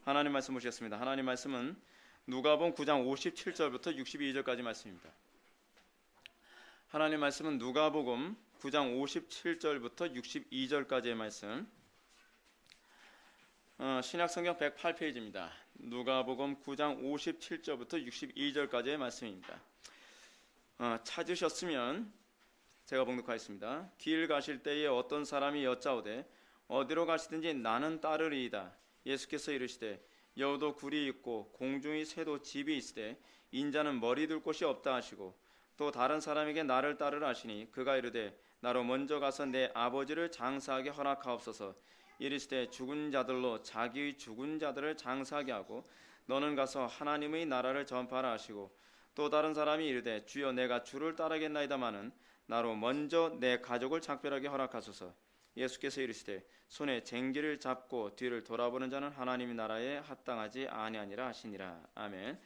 하나님 말씀 보시겠습니다. 하나님 말씀은 누가복음 9장 57절부터 62절까지 말씀입니다. 하나님 말씀은 누가복음 9장 57절부터 62절까지의 말씀. 신약성경 108페이지입니다. 누가복음 9장 57절부터 62절까지의 말씀입니다. 찾으셨으면 제가 봉독하겠습니다. 길 가실 때에 어떤 사람이 여짜오되 어디로 가시든지 나는 따르리이다. 예수께서 이르시되 여우도 굴이 있고 공중의 새도 집이 있으되 인자는 머리 둘 곳이 없다 하시고 또 다른 사람에게 나를 따르라 하시니 그가 이르되 나로 먼저 가서 내 아버지를 장사하게 허락하옵소서. 이르시되 죽은 자들로 자기의 죽은 자들을 장사하게 하고 너는 가서 하나님의 나라를 전파하라 하시고 또 다른 사람이 이르되 주여 내가 주를 따르겠나이다마는 나로 먼저 내 가족을 작별하게 허락하소서. 예수께서 이르시되 손에 쟁기를 잡고 뒤를 돌아보는 자는 하나님의 나라에 합당하지 아니하니라 하시니라. 아멘.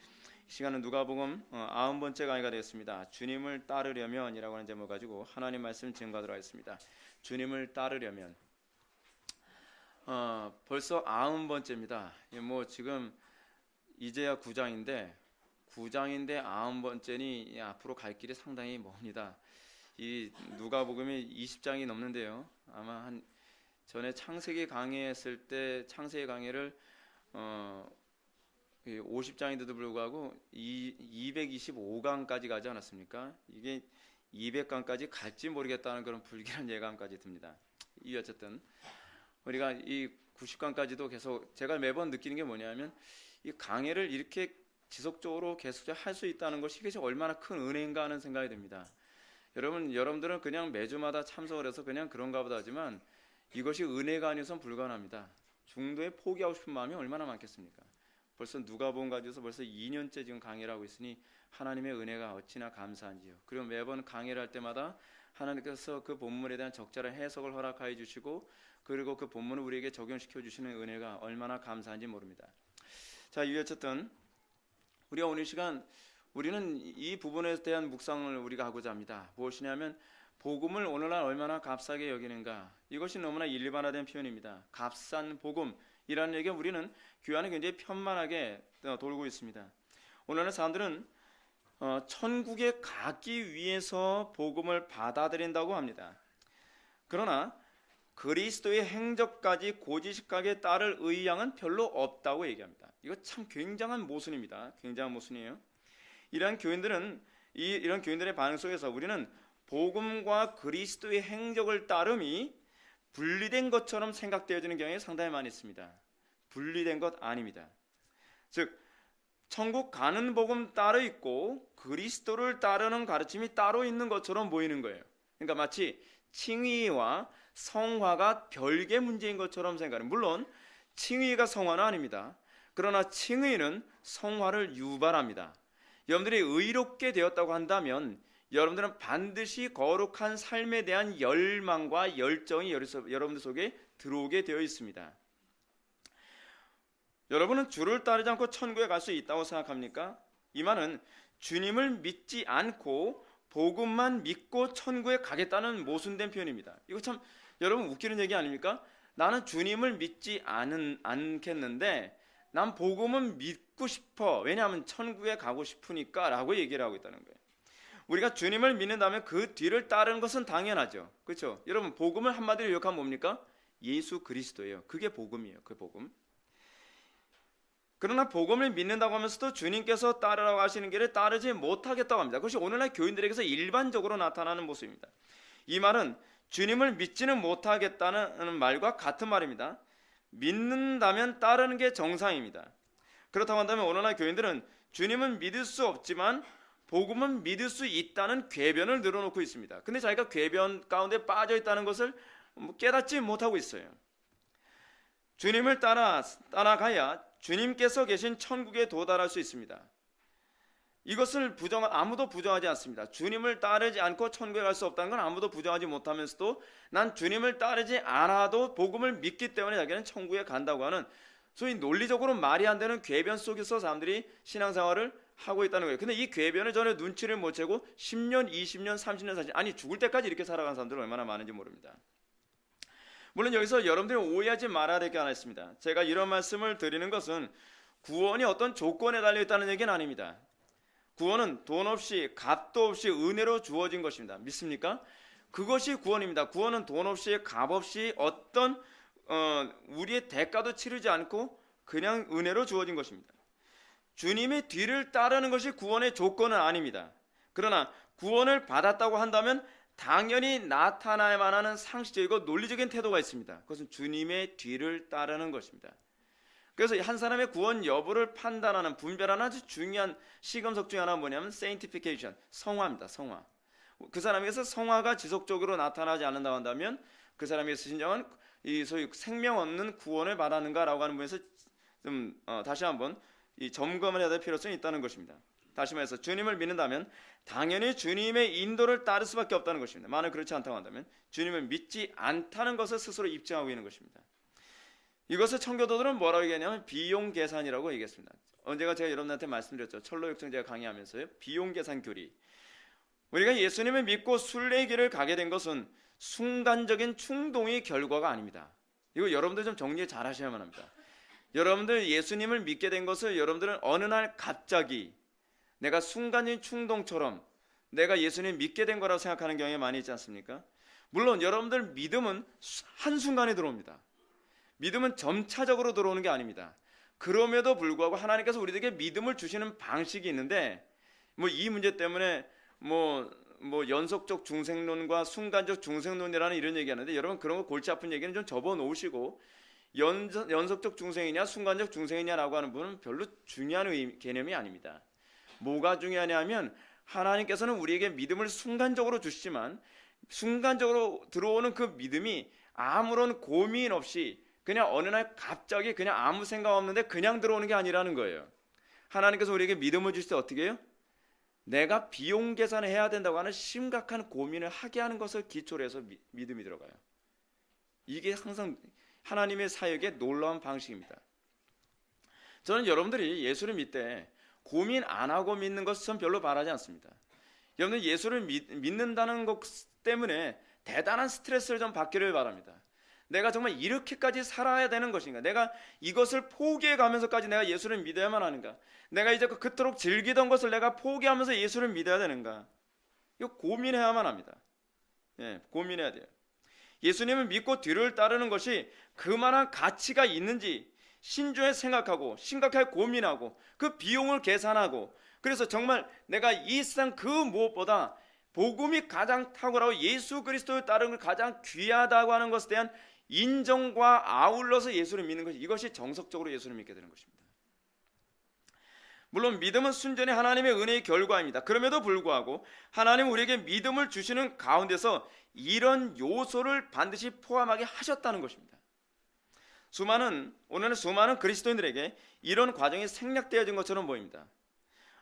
이 시간은 누가복음 90번째 강의가 되겠습니다. 주님을 따르려면이라고 하는 제목을 가지고 하나님 말씀 증거하도록 하겠습니다. 주님을 따르려면. 벌써 90번째입니다. 지금 이제야 9장인데 90번째니 앞으로 갈 길이 상당히 멉니다. 이 누가복음이 20장이 넘는데요. 아마 한 전에 창세기 강의했을 때 창세기 강의를 50장인데도 불구하고 225강까지 가지 않았습니까? 이게 200강까지 갈지 모르겠다는 그런 불길한 예감까지 듭니다. 어쨌든 우리가 이 90강까지도 계속 제가 매번 느끼는 게 뭐냐면 이 강의를 이렇게 지속적으로 계속 할 수 있다는 것이 이게 얼마나 큰 은혜인가 하는 생각이 듭니다. 여러분들은 그냥 매주마다 참석을 해서 그냥 그런가 보다 하지만 이것이 은혜가 아니어서는 불가능합니다. 중도에 포기하고 싶은 마음이 얼마나 많겠습니까? 벌써 누가복음 가지고서 벌써 2년째 지금 강의를 하고 있으니 하나님의 은혜가 어찌나 감사한지요. 그리고 매번 강의를 할 때마다 하나님께서 그 본문에 대한 적절한 해석을 허락하여 주시고 그리고 그 본문을 우리에게 적용시켜 주시는 은혜가 얼마나 감사한지 모릅니다. 자, 어쨌든 우리가 오늘 시간 우리는 이 부분에 대한 묵상을 우리가 하고자 합니다. 무엇이냐면 복음을 오늘날 얼마나 값싸게 여기는가. 이것이 너무나 일반화된 표현입니다. 값싼 복음이라는 얘기가 우리는 교회 안에 굉장히 편만하게 돌고 있습니다. 오늘날 사람들은 천국에 가기 위해서 복음을 받아들인다고 합니다. 그러나 그리스도의 행적까지 고지식하게 따를 의향은 별로 없다고 얘기합니다. 이거 참 굉장한 모순입니다. 굉장한 모순이에요. 이런 교인들의 반응 속에서 우리는 복음과 그리스도의 행적을 따름이 분리된 것처럼 생각되어지는 경향이 상당히 많이 있습니다. 분리된 것 아닙니다. 즉 천국 가는 복음 따로 있고 그리스도를 따르는 가르침이 따로 있는 것처럼 보이는 거예요. 그러니까 마치 칭의와 성화가 별개 문제인 것처럼 생각해요. 물론 칭의가 성화는 아닙니다. 그러나 칭의는 성화를 유발합니다. 여러분들이 의롭게 되었다고 한다면 여러분들은 반드시 거룩한 삶에 대한 열망과 열정이 여러분들 속에 들어오게 되어 있습니다. 여러분은 주를 따르지 않고 천국에 갈 수 있다고 생각합니까? 이 말은 주님을 믿지 않고 복음만 믿고 천국에 가겠다는 모순된 표현입니다. 이거 참 여러분 웃기는 얘기 아닙니까? 나는 주님을 믿지 않겠는데 난 복음은 믿고 싶어. 왜냐하면 천국에 가고 싶으니까 라고 얘기를 하고 있다는 거예요. 우리가 주님을 믿는다면 그 뒤를 따르는 것은 당연하죠. 그렇죠? 여러분 복음을 한마디로 요약하면 뭡니까? 예수 그리스도예요. 그게 복음이에요. 그 복음. 그러나 복음을 믿는다고 하면서도 주님께서 따르라고 하시는 길을 따르지 못하겠다고 합니다. 그것이 오늘날 교인들에게서 일반적으로 나타나는 모습입니다. 이 말은 주님을 믿지는 못하겠다는 말과 같은 말입니다. 믿는다면 따르는 게 정상입니다. 그렇다고 한다면 오늘날 교인들은 주님은 믿을 수 없지만 복음은 믿을 수 있다는 궤변을 늘어놓고 있습니다. 근데 자기가 궤변 가운데 빠져 있다는 것을 깨닫지 못하고 있어요. 주님을 따라가야 주님께서 계신 천국에 도달할 수 있습니다. 이것을 아무도 부정하지 않습니다. 주님을 따르지 않고 천국에 갈 수 없다는 건 아무도 부정하지 못하면서도 난 주님을 따르지 않아도 복음을 믿기 때문에 자기는 천국에 간다고 하는 소위 논리적으로 말이 안 되는 궤변 속에서 사람들이 신앙생활을 하고 있다는 거예요. 근데 이 궤변을 전혀 눈치를 못 채고 10년, 20년, 30년, 40년 아니 죽을 때까지 이렇게 살아간 사람들은 얼마나 많은지 모릅니다. 물론 여기서 여러분들이 오해하지 말아야 될 게 하나 있습니다. 제가 이런 말씀을 드리는 것은 구원이 어떤 조건에 달려 있다는 얘기는 아닙니다. 구원은 돈 없이 값도 없이 은혜로 주어진 것입니다. 믿습니까? 그것이 구원입니다. 구원은 돈 없이 값 없이 어떤 우리의 대가도 치르지 않고 그냥 은혜로 주어진 것입니다. 주님의 뒤를 따르는 것이 구원의 조건은 아닙니다. 그러나 구원을 받았다고 한다면 당연히 나타나야만 하는 상식적이고 논리적인 태도가 있습니다. 그것은 주님의 뒤를 따르는 것입니다. 그래서 한 사람의 구원 여부를 판단하는 분별하는 아주 중요한 시금석 중에 하나가 뭐냐면 sanctification, 성화입니다. 성화. 그 사람에게서 성화가 지속적으로 나타나지 않는다고 한다면 그 사람에게서 진정한 이 소위 생명 없는 구원을 말하는가라고 하는 부분에서 좀 다시 한번 이 점검을 해야 될 필요성이 있다는 것입니다. 다시 말해서 주님을 믿는다면 당연히 주님의 인도를 따를 수밖에 없다는 것입니다. 만약 그렇지 않다고 한다면 주님을 믿지 않다는 것을 스스로 입증하고 있는 것입니다. 이것을 청교도들은 뭐라고 얘기하냐면 비용 계산이라고 얘기했습니다. 언제가 제가 여러분한테 말씀드렸죠. 철로역정 제가 강의하면서요. 비용 계산 교리. 우리가 예수님을 믿고 순례길을 가게 된 것은 순간적인 충동의 결과가 아닙니다. 이거 여러분들 좀 정리 잘 하셔야만 합니다. 여러분들 예수님을 믿게 된 것을 여러분들은 어느 날 갑자기 내가 순간적인 충동처럼 내가 예수님 믿게 된 거라고 생각하는 경향이 많이 있지 않습니까? 물론 여러분들 믿음은 한순간에 들어옵니다. 믿음은 점차적으로 들어오는 게 아닙니다. 그럼에도 불구하고 하나님께서 우리에게 믿음을 주시는 방식이 있는데 이 문제 때문에 연속적 중생론과 순간적 중생론이라는 이런 얘기하는데 여러분 그런 거 골치 아픈 얘기는 좀 접어놓으시고 연속적 중생이냐 순간적 중생이냐라고 하는 부분은 별로 중요한 개념이 아닙니다. 뭐가 중요하냐면 하나님께서는 우리에게 믿음을 순간적으로 주시지만 순간적으로 들어오는 그 믿음이 아무런 고민 없이 그냥 어느 날 갑자기 그냥 아무 생각 없는데 그냥 들어오는 게 아니라는 거예요. 하나님께서 우리에게 믿음을 주실 때 어떻게 해요? 내가 비용 계산을 해야 된다고 하는 심각한 고민을 하게 하는 것을 기초로 해서 믿음이 들어가요. 이게 항상 하나님의 사역의 놀라운 방식입니다. 저는 여러분들이 예수를 믿되 고민 안 하고 믿는 것은 별로 바라지 않습니다. 여러분들 예수를 믿는다는 것 때문에 대단한 스트레스를 좀 받기를 바랍니다. 내가 정말 이렇게까지 살아야 되는 것인가? 내가 이것을 포기해 가면서까지 내가 예수를 믿어야만 하는가? 내가 이제 그토록 즐기던 것을 내가 포기하면서 예수를 믿어야 되는가? 이거 고민해야만 합니다. 고민해야 돼요. 예수님을 믿고 뒤를 따르는 것이 그만한 가치가 있는지 신중히 생각하고 심각하게 고민하고 그 비용을 계산하고 그래서 정말 내가 이 세상 그 무엇보다 복음이 가장 탁월하고 예수 그리스도를 따르는 걸 가장 귀하다고 하는 것에 대한 인정과 아울러서 예수를 믿는 것이 이것이 정석적으로 예수를 믿게 되는 것입니다. 물론 믿음은 순전히 하나님의 은혜의 결과입니다. 그럼에도 불구하고 하나님은 우리에게 믿음을 주시는 가운데서 이런 요소를 반드시 포함하게 하셨다는 것입니다. 오늘은 수많은 그리스도인들에게 이런 과정이 생략되어진 것처럼 보입니다.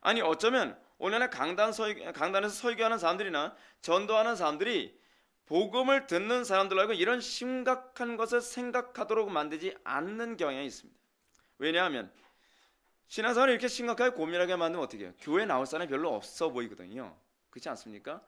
아니 어쩌면 오늘날 강단에서 설교하는 사람들이나 전도하는 사람들이 복음을 듣는 사람들하고 이런 심각한 것을 생각하도록 만들지 않는 경향이 있습니다. 왜냐하면 신앙생활을 이렇게 심각하게 고민하게 만들면 어떻게 해요? 교회 나올 사람이 별로 없어 보이거든요. 그렇지 않습니까?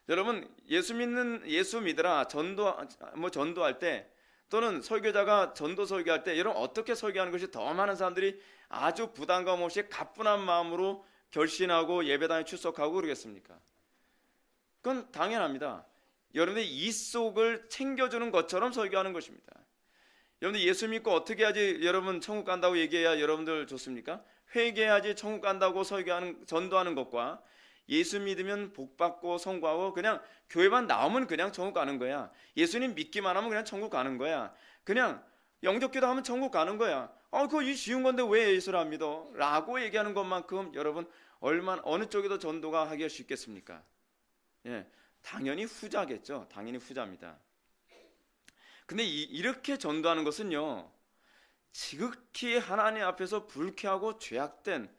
여러분 예수 믿으라 전도할 때 또는 설교자가 전도 설교할 때 여러분 어떻게 설교하는 것이 더 많은 사람들이 아주 부담감 없이 가뿐한 마음으로 결신하고 예배당에 출석하고 그러겠습니까? 그건 당연합니다. 여러분들이 이 속을 챙겨주는 것처럼 설교하는 것입니다. 여러분들 예수 믿고 어떻게 해야지 여러분 천국 간다고 얘기해야 여러분들 좋습니까? 회개해야지 천국 간다고 전도하는 것과 예수 믿으면 복 받고 성공하고 그냥 교회만 나오면 그냥 천국 가는 거야. 예수님 믿기만 하면 그냥 천국 가는 거야. 그냥 영접기도 하면 천국 가는 거야. 그거 쉬운 건데 왜 예수를 안 믿어? 라고 얘기하는 것만큼 여러분 어느 쪽에도 전도가 하기가 쉽겠습니까? 당연히 후자겠죠. 당연히 후자입니다. 근데 이렇게 전도하는 것은요, 지극히 하나님 앞에서 불쾌하고 죄악된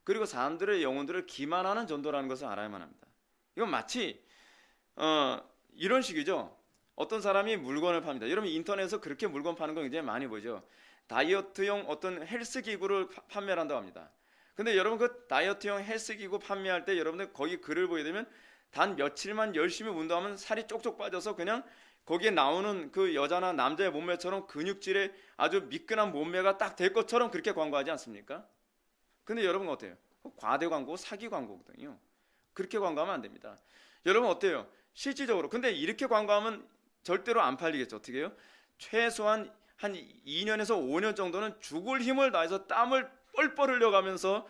그리고 사람들의 영혼들을 기만하는 전도라는 것을 알아야만 합니다. 이건 마치 이런 식이죠. 어떤 사람이 물건을 팝니다. 여러분 인터넷에서 그렇게 물건 파는 거 굉장히 많이 보죠. 다이어트용 어떤 헬스 기구를 판매를 한다고 합니다. 근데 여러분 그 다이어트용 헬스 기구 판매할 때 여러분들 거기 글을 보게 되면 단 며칠만 열심히 운동하면 살이 쪽쪽 빠져서 그냥 거기에 나오는 그 여자나 남자의 몸매처럼 근육질의 아주 미끈한 몸매가 딱 될 것처럼 그렇게 광고하지 않습니까? 근데 여러분 어때요? 과대 광고, 사기 광고거든요. 그렇게 광고하면 안 됩니다. 여러분 어때요? 실질적으로 근데 이렇게 광고하면 절대로 안 팔리겠죠. 어떻게 해요? 최소한 한 2년에서 5년 정도는 죽을 힘을 다해서 땀을 뻘뻘 흘려가면서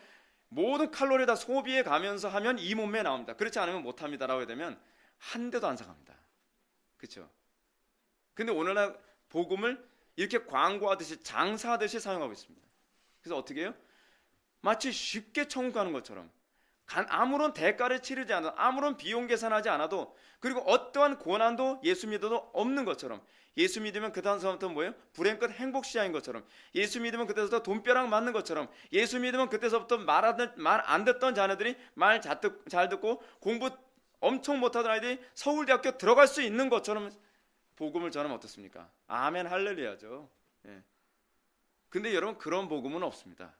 모든 칼로리 다 소비해 가면서 하면 이 몸매에 나옵니다. 그렇지 않으면 못합니다라고 해야 되면 한 대도 안 사갑니다. 그렇죠? 근데 오늘날 복음을 이렇게 광고하듯이 장사하듯이 사용하고 있습니다. 그래서 어떻게 해요? 마치 쉽게 천국 가는 것처럼 아무런 대가를 치르지 않아도 아무런 비용 계산하지 않아도 그리고 어떠한 고난도 예수 믿어도 없는 것처럼 예수 믿으면 그 다음부터 뭐예요? 불행끝 행복시장인 것처럼 예수 믿으면 그때서부터 돈벼락 맞는 것처럼 예수 믿으면 그때서부터 말 안 듣던 자녀들이 말 잘 듣고 공부 엄청 못하던 아이들이 서울대학교 들어갈 수 있는 것처럼 복음을 전하면 어떻습니까? 아멘 할렐루야죠. 예. 근데 여러분 그런 복음은 없습니다.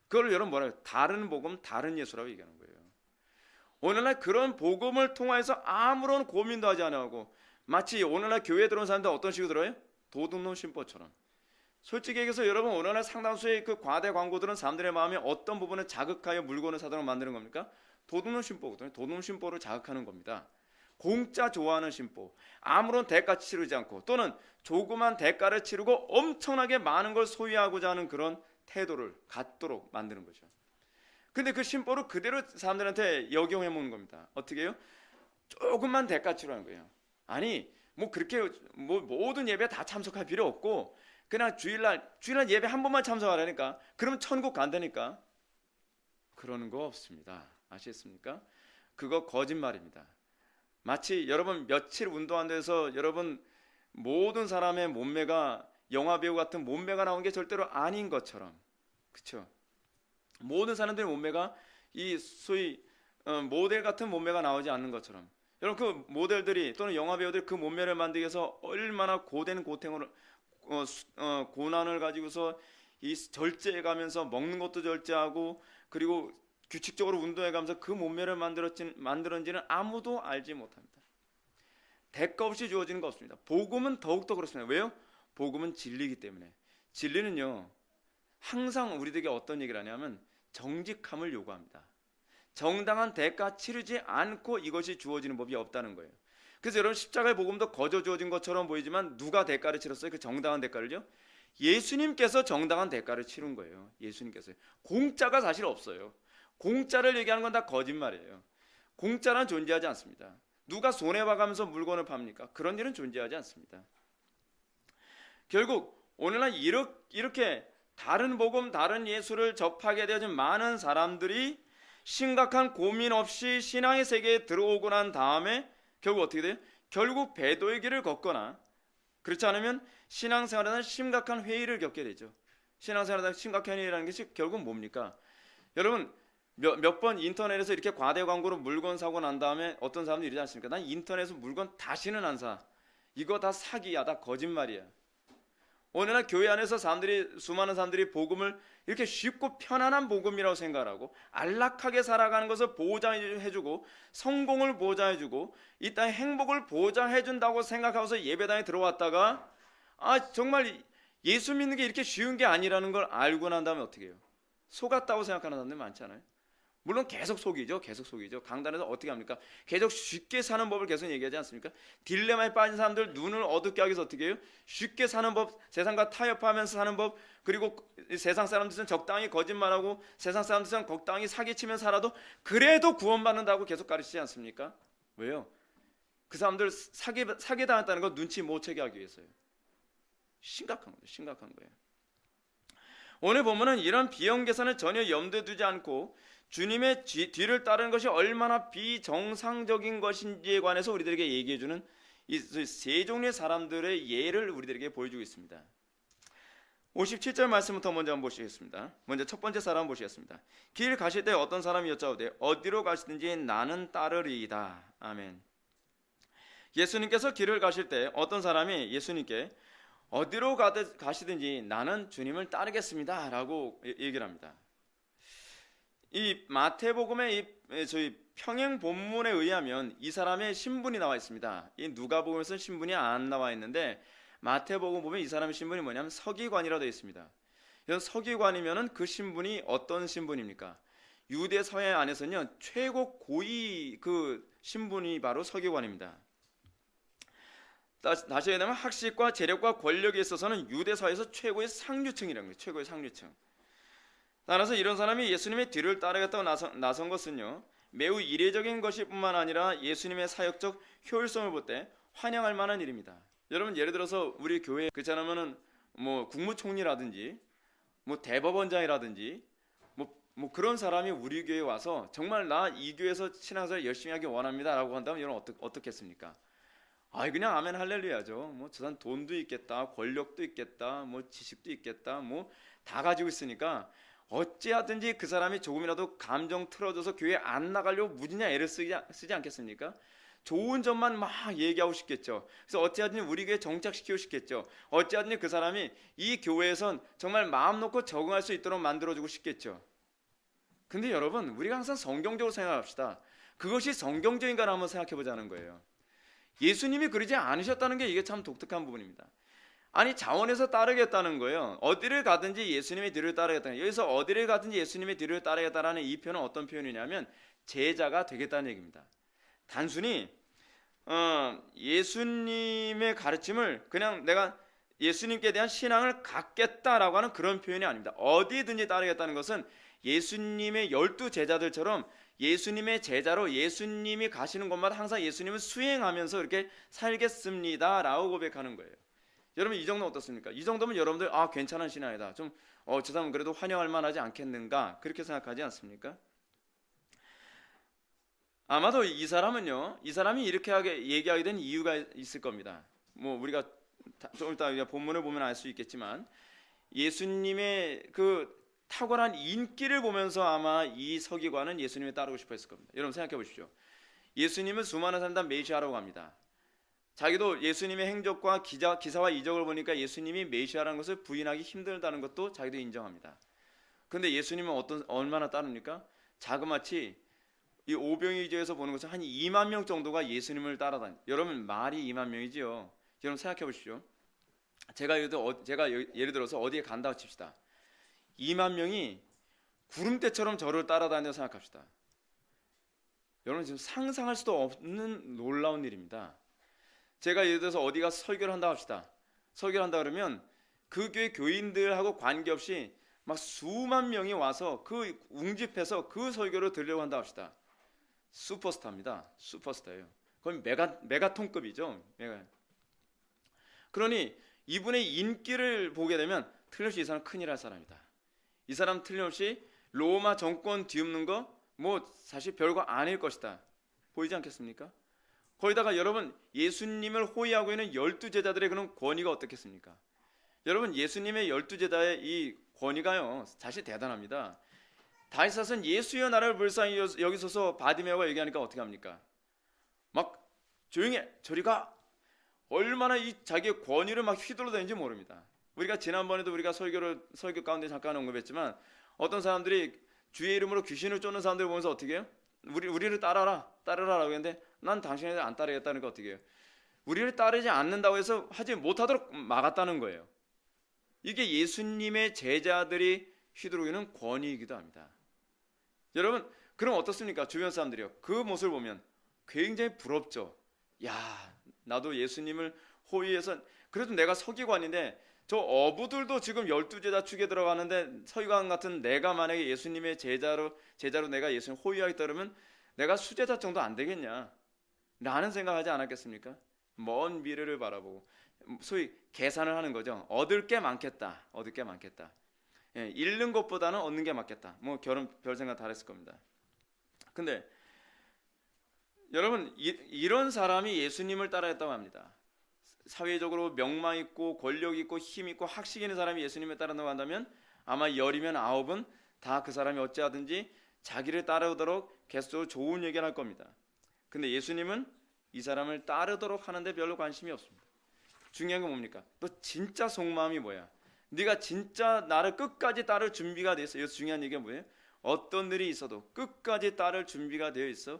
그걸 여러분 뭐라고 해요? 다른 복음, 다른 예수라고 얘기하는 거예요. 오늘날 그런 복음을 통해서 아무런 고민도 하지 않고 마치 오늘날 교회에 들어온 사람들 어떤 식으로 들어요? 도둑놈 심보처럼. 솔직히 얘기해서 여러분 오늘날 상당수의 그 과대 광고들은 사람들의 마음에 어떤 부분을 자극하여 물건을 사도록 만드는 겁니까? 도둑놈 심보거든요. 도둑놈 심보를 자극하는 겁니다. 공짜 좋아하는 심보, 아무런 대가 치르지 않고 또는 조그만 대가를 치르고 엄청나게 많은 걸 소유하고자 하는 그런 태도를 갖도록 만드는 거죠. 근데 그 심보를 그대로 사람들한테 역용해 먹는 겁니다. 어떻게 해요? 조금만 대가 치르는 거예요. 아니 뭐 그렇게 뭐 모든 예배 다 참석할 필요 없고 그냥 주일날 예배 한 번만 참석하라니까 그러면 천국 간다니까 그러는 거 없습니다. 아시겠습니까? 그거 거짓말입니다. 마치 여러분 며칠 운동한다고 해서 여러분 모든 사람의 몸매가 영화배우 같은 몸매가 나오는 게 절대로 아닌 것처럼 그렇죠? 모든 사람들의 몸매가 이 소위 모델 같은 몸매가 나오지 않는 것처럼 여러분 그 모델들이 또는 영화배우들이 그 몸매를 만들기 위해서 얼마나 고된 고통을 고난을 가지고서 이 절제해가면서 먹는 것도 절제하고 그리고 규칙적으로 운동해가면서 그 몸매를 만들었는지는 아무도 알지 못합니다. 대가 없이 주어지는 거 없습니다. 복음은 더욱더 그렇습니다. 왜요? 복음은 진리이기 때문에. 진리는요 항상 우리들에게 어떤 얘기를 하냐면 정직함을 요구합니다. 정당한 대가 치르지 않고 이것이 주어지는 법이 없다는 거예요. 그래서 여러분 십자가의 복음도 거저 주어진 것처럼 보이지만 누가 대가를 치렀어요? 그 정당한 대가를요? 예수님께서 정당한 대가를 치른 거예요. 예수님께서. 공짜가 사실 없어요. 공짜를 얘기하는 건 다 거짓말이에요. 공짜란 존재하지 않습니다. 누가 손해봐가면서 물건을 팝니까? 그런 일은 존재하지 않습니다. 결국 오늘날 이렇게 다른 복음, 다른 예수를 접하게 되어진 많은 사람들이 심각한 고민 없이 신앙의 세계에 들어오고 난 다음에 결국 어떻게 돼요? 결국 배도의 길을 걷거나 그렇지 않으면 신앙생활에는 심각한 회의를 겪게 되죠. 신앙생활에는 심각한 회의라는 것이 결국 뭡니까? 여러분 몇 번 인터넷에서 이렇게 과대 광고로 물건 사고 난 다음에 어떤 사람들이 이러지 않습니까? 난 인터넷에서 물건 다시는 안 사. 이거 다 사기야, 다 거짓말이야. 오늘날 교회 안에서 수많은 사람들이 복음을 이렇게 쉽고 편안한 복음이라고 생각하고 안락하게 살아가는 것을 보장해주고 성공을 보장해주고 이 땅의 행복을 보장해준다고 생각하고서 예배당에 들어왔다가 정말 예수 믿는 게 이렇게 쉬운 게 아니라는 걸 알고 난 다음에 어떻게 해요? 속았다고 생각하는 사람들 많잖아요. 물론 계속 속이죠. 강단에서 어떻게 합니까? 계속 쉽게 사는 법을 계속 얘기하지 않습니까? 딜레마에 빠진 사람들 눈을 어둡게 하기 위해서 어떻게 해요? 쉽게 사는 법, 세상과 타협하면서 사는 법, 그리고 세상 사람들은 적당히 거짓말하고 세상 사람들은 적당히 사기치면 살아도 그래도 구원받는다고 계속 가르치지 않습니까? 왜요? 그 사람들 사기 당했다는 거 눈치 못 채게 하기 위해서요. 심각한 거예요. 오늘 보면은 이런 비용 계산을 전혀 염두에 두지 않고 주님의 뒤를 따르는 것이 얼마나 비정상적인 것인지에 관해서 우리들에게 얘기해주는 이 세 종류의 사람들의 예를 우리들에게 보여주고 있습니다. 57절 말씀부터 먼저 한번 보시겠습니다. 먼저 첫 번째 사람 보시겠습니다. 길 가실 때 어떤 사람이 여짜오되 어디로 가시든지 나는 따르리이다. 아멘. 예수님께서 길을 가실 때 어떤 사람이 예수님께 어디로 가시든지 나는 주님을 따르겠습니다 라고 얘기를 합니다. 이 마태복음의 저희 평행 본문에 의하면 이 사람의 신분이 나와 있습니다. 이 누가복음에서는 신분이 안 나와 있는데 마태복음 보면 이 사람의 신분이 뭐냐면 서기관이라 되어 있습니다. 그래서 서기관이면은 그 신분이 어떤 신분입니까? 유대 사회 안에서는요 최고 고위 그 신분이 바로 서기관입니다. 다시 얘기하면 학식과 재력과 권력에 있어서는 유대 사회에서 최고의 상류층이라는 거예요. 최고의 상류층. 따라서 이런 사람이 예수님의 뒤를 따르겠다고 나선 것은요 매우 이례적인 것이 뿐만 아니라 예수님의 사역적 효율성을 볼 때 환영할 만한 일입니다. 여러분 예를 들어서 우리 교회 그렇지 않으면은 뭐 국무총리라든지 뭐 대법원장이라든지 뭐 그런 사람이 우리 교회에 와서 정말 나 이 교회에서 신앙생활 열심히 하기 원합니다라고 한다면 여러분 어떻겠습니까? 그냥 아멘 할렐루야죠. 뭐 저 사람 돈도 있겠다, 권력도 있겠다, 뭐 지식도 있겠다, 뭐 다 가지고 있으니까 어찌하든지 그 사람이 조금이라도 감정 틀어져서 교회 안 나가려고 무지냐 애를 쓰지 않겠습니까? 좋은 점만 막 얘기하고 싶겠죠. 그래서 어찌하든지 우리 교회에 정착시키고 싶겠죠. 어찌하든지 그 사람이 이 교회에선 정말 마음 놓고 적응할 수 있도록 만들어주고 싶겠죠. 근데 여러분 우리가 항상 성경적으로 생각합시다. 그것이 성경적인가를 한번 생각해 보자는 거예요. 예수님이 그러지 않으셨다는 게 이게 참 독특한 부분입니다. 아니 자원에서 따르겠다는 거예요. 어디를 가든지 예수님의 뒤를 따르겠다는 거예요. 여기서 어디를 가든지 예수님의 뒤를 따르겠다라는 이 표현은 어떤 표현이냐면 제자가 되겠다는 얘기입니다. 단순히 예수님의 가르침을 그냥 내가 예수님께 대한 신앙을 갖겠다라고 하는 그런 표현이 아닙니다. 어디든지 따르겠다는 것은 예수님의 12 제자들처럼 예수님의 제자로 예수님이 가시는 곳마다 항상 예수님을 수행하면서 이렇게 살겠습니다 라고 고백하는 거예요. 여러분 이 정도는 어떻습니까? 이 정도면 여러분들 괜찮은 신앙이다. 좀 저 사람은 그래도 환영할 만하지 않겠는가 그렇게 생각하지 않습니까? 아마도 이 사람이 이렇게 얘기하게 된 이유가 있을 겁니다. 뭐 우리가 좀 이따 우리가 본문을 보면 알 수 있겠지만 예수님의 그 탁월한 인기를 보면서 아마 이 서기관은 예수님을 따르고 싶어 했을 겁니다. 여러분 생각해 보십시오. 예수님은 수많은 사람 다 메시아라고 합니다. 자기도 예수님의 행적과 기사와 이적을 보니까 예수님이 메시아라는 것을 부인하기 힘들다는 것도 자기도 인정합니다. 그런데 예수님은 얼마나 따릅니까? 자그마치 이 오병이어에서 보는 것은 한 2만 명 정도가 예수님을 따라다니. 여러분 말이 2만 명이지요. 여러분 생각해 보십시오. 제가 예를 들어서 어디에 간다고 칩시다. 2만 명이 구름대처럼 저를 따라다닌다고 생각합시다. 여러분 지금 상상할 수도 없는 놀라운 일입니다. 제가 예를 들어서 어디 가서 설교를 한다고 합시다. 설교를 한다 그러면 그 교회 교인들하고 관계없이 막 수만 명이 와서 그 웅집해서 그 설교를 들으려고 한다고 합시다. 슈퍼스타입니다. 슈퍼스타예요. 거의 메가톤급이죠. 그러니 이분의 인기를 보게 되면 틀림없이 이 사람 큰일 할 사람이다. 이 사람 틀림없이 로마 정권 뒤엎는 거 뭐 사실 별거 아닐 것이다. 보이지 않겠습니까? 거기다가 여러분 예수님을 호위하고 있는 12 제자들의 그런 권위가 어떻겠습니까? 여러분 예수님의 12 제자의 이 권위가요 사실 대단합니다. 다윗은 예수여 나를 불쌍히 여기소서 바디메오가 얘기하니까 어떻게 합니까? 막 조용해 저리 가. 얼마나 이 자기의 권위를 막 휘둘러대는지 모릅니다. 우리가 지난번에도 우리가 설교 가운데 잠깐 언급했지만 어떤 사람들이 주의 이름으로 귀신을 쫓는 사람들을 보면서 어떻게 해요? 우리를 따르라라고 했는데 난 당신을 안 따르겠다는 거 어떻게 해요? 우리를 따르지 않는다고 해서 하지 못하도록 막았다는 거예요. 이게 예수님의 제자들이 휘두르기는 권위이기도 합니다. 여러분 그럼 어떻습니까? 주변 사람들이요. 그 모습을 보면 굉장히 부럽죠. 야 나도 예수님을 호위해서 그래도 내가 서기관인데 저 어부들도 지금 12 제자 축에 들어가는데 서기관 같은 내가 만약에 예수님의 제자로 내가 예수님 호위하겠다 그러면 내가 수제자 정도 안 되겠냐 라는 생각하지 않았겠습니까? 먼 미래를 바라보고 소위 계산을 하는 거죠. 얻을 게 많겠다. 잃는 것보다는 얻는 게 맞겠다. 뭐 결혼 별 생각 다 했을 겁니다. 근데 여러분 이런 사람이 예수님을 따라했다고 합니다. 사회적으로 명망 있고 권력 있고 힘 있고 학식 있는 사람이 예수님을 따른다고 한다면 아마 10이면 9은 다 그 사람이 어찌하든지 자기를 따르도록 계속적으로 좋은 얘기를 할 겁니다. 근데 예수님은 이 사람을 따르도록 하는데 별로 관심이 없습니다. 중요한 건 뭡니까? 너 진짜 속마음이 뭐야? 네가 진짜 나를 끝까지 따를 준비가 돼 있어. 여기서 중요한 얘기가 뭐예요? 어떤 일이 있어도 끝까지 따를 준비가 되어 있어.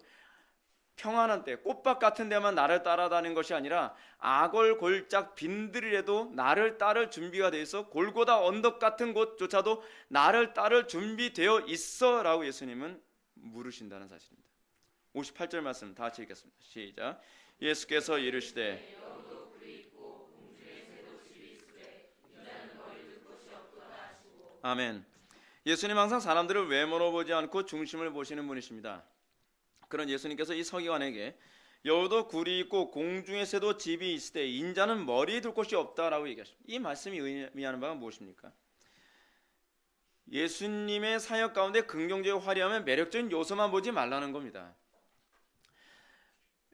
평안한 때, 꽃밭 같은 데만 나를 따라다니는 것이 아니라 아골골짝 빈들이라도 나를 따를 준비가 되어 있어. 골고다 언덕 같은 곳조차도 나를 따를 준비되어 있어 라고 예수님은 물으신다는 사실입니다. 58절 말씀 다 같이 읽겠습니다. 시작. 예수께서 이르시되 아멘. 예수님 항상 사람들을 외모로 보지 않고 중심을 보시는 분이십니다. 그런 예수님께서 이 서기관에게 여우도 굴이 있고 공중의 새도 집이 있으되 인자는 머리에 둘 곳이 없다라고 얘기하십니다. 이 말씀이 의미하는 바가 무엇입니까? 예수님의 사역 가운데 긍정적이고 화려하면 매력적인 요소만 보지 말라는 겁니다.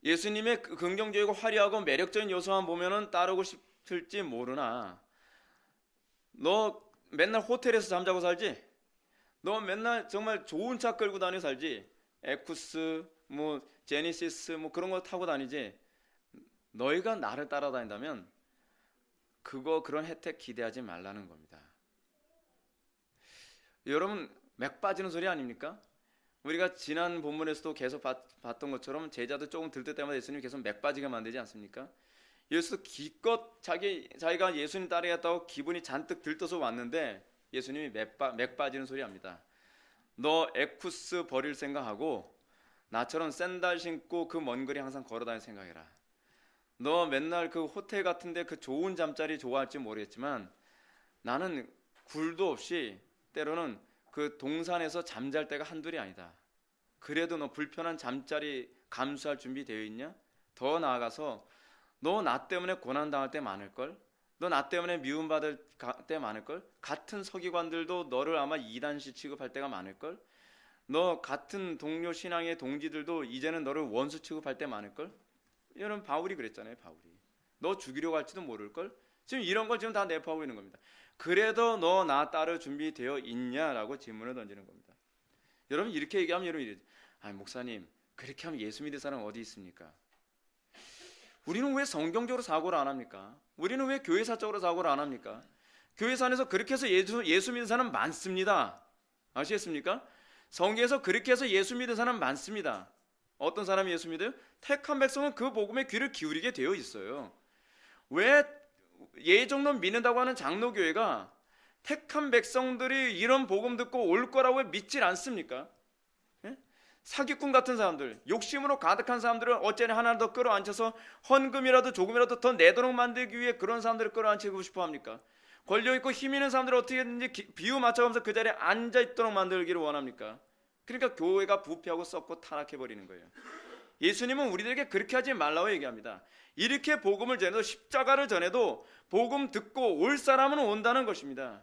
예수님의 긍정적이고 화려하고 매력적인 요소만 보면은 따르고 싶을지 모르나, 너 맨날 호텔에서 잠자고 살지? 너 맨날 정말 좋은 차 끌고 다니고 살지? 에쿠스, 제니시스 그런 거 타고 다니지? 너희가 나를 따라다닌다면 그런 혜택 기대하지 말라는 겁니다. 여러분, 맥 빠지는 소리 아닙니까? 우리가 지난 본문에서도 계속 봤던 것처럼 제자도 조금 들뜰 때마다 예수님이 계속 맥 빠지게 만들지 않습니까? 예수 기껏 자기가 예수님 따르겠다고 기분이 잔뜩 들떠서 왔는데 예수님이 맥 빠지는 소리 합니다. 너 에쿠스 버릴 생각하고 나처럼 샌들 신고 그 먼 거리 항상 걸어다닐 생각해라. 너 맨날 그 호텔 같은데 그 좋은 잠자리 좋아할지 모르겠지만 나는 굴도 없이 때로는 그 동산에서 잠잘 때가 한둘이 아니다. 그래도 너 불편한 잠자리 감수할 준비 되어 있냐? 더 나아가서 너 나 때문에 고난당할 때 많을걸? 너 나 때문에 미움받을 때 많을걸? 같은 서기관들도 너를 아마 이단시 취급할 때가 많을걸? 너 같은 동료 신앙의 동지들도 이제는 너를 원수 취급할 때 많을걸? 이런 바울이 그랬잖아요. 바울이 너 죽이려고 할지도 모를걸? 지금 이런 걸 지금 다 내포하고 있는 겁니다. 그래도 너 나 따를 준비되어 있냐라고 질문을 던지는 겁니다. 여러분 이렇게 얘기하면 여러분 이래요. 아니 목사님 그렇게 하면 예수 믿을 사람 어디 있습니까? 우리는 왜 성경적으로 사고를 안 합니까? 우리는 왜 교회사적으로 사고를 안 합니까? 교회사 안에서 그렇게 해서 예수 믿는 사람 많습니다. 아시겠습니까? 성경에서 그렇게 해서 예수 믿는 사람 많습니다. 어떤 사람이 예수 믿어요? 택한 백성은 그 복음에 귀를 기울이게 되어 있어요. 왜 예정론 믿는다고 하는 장로교회가 택한 백성들이 이런 복음 듣고 올 거라고 믿질 않습니까? 예? 사기꾼 같은 사람들, 욕심으로 가득한 사람들을 어째나 하나 더 끌어안혀서 헌금이라도 조금이라도 더 내도록 만들기 위해 그런 사람들을 끌어안히고 싶어 합니까? 권력있고 힘있는 사람들을 어떻게든지 비유 맞춰가면서 그 자리에 앉아있도록 만들기를 원합니까? 그러니까 교회가 부패하고 썩고 타락해버리는 거예요. 예수님은 우리들에게 그렇게 하지 말라고 얘기합니다. 이렇게 복음을 전해도 십자가를 전해도 복음 듣고 올 사람은 온다는 것입니다.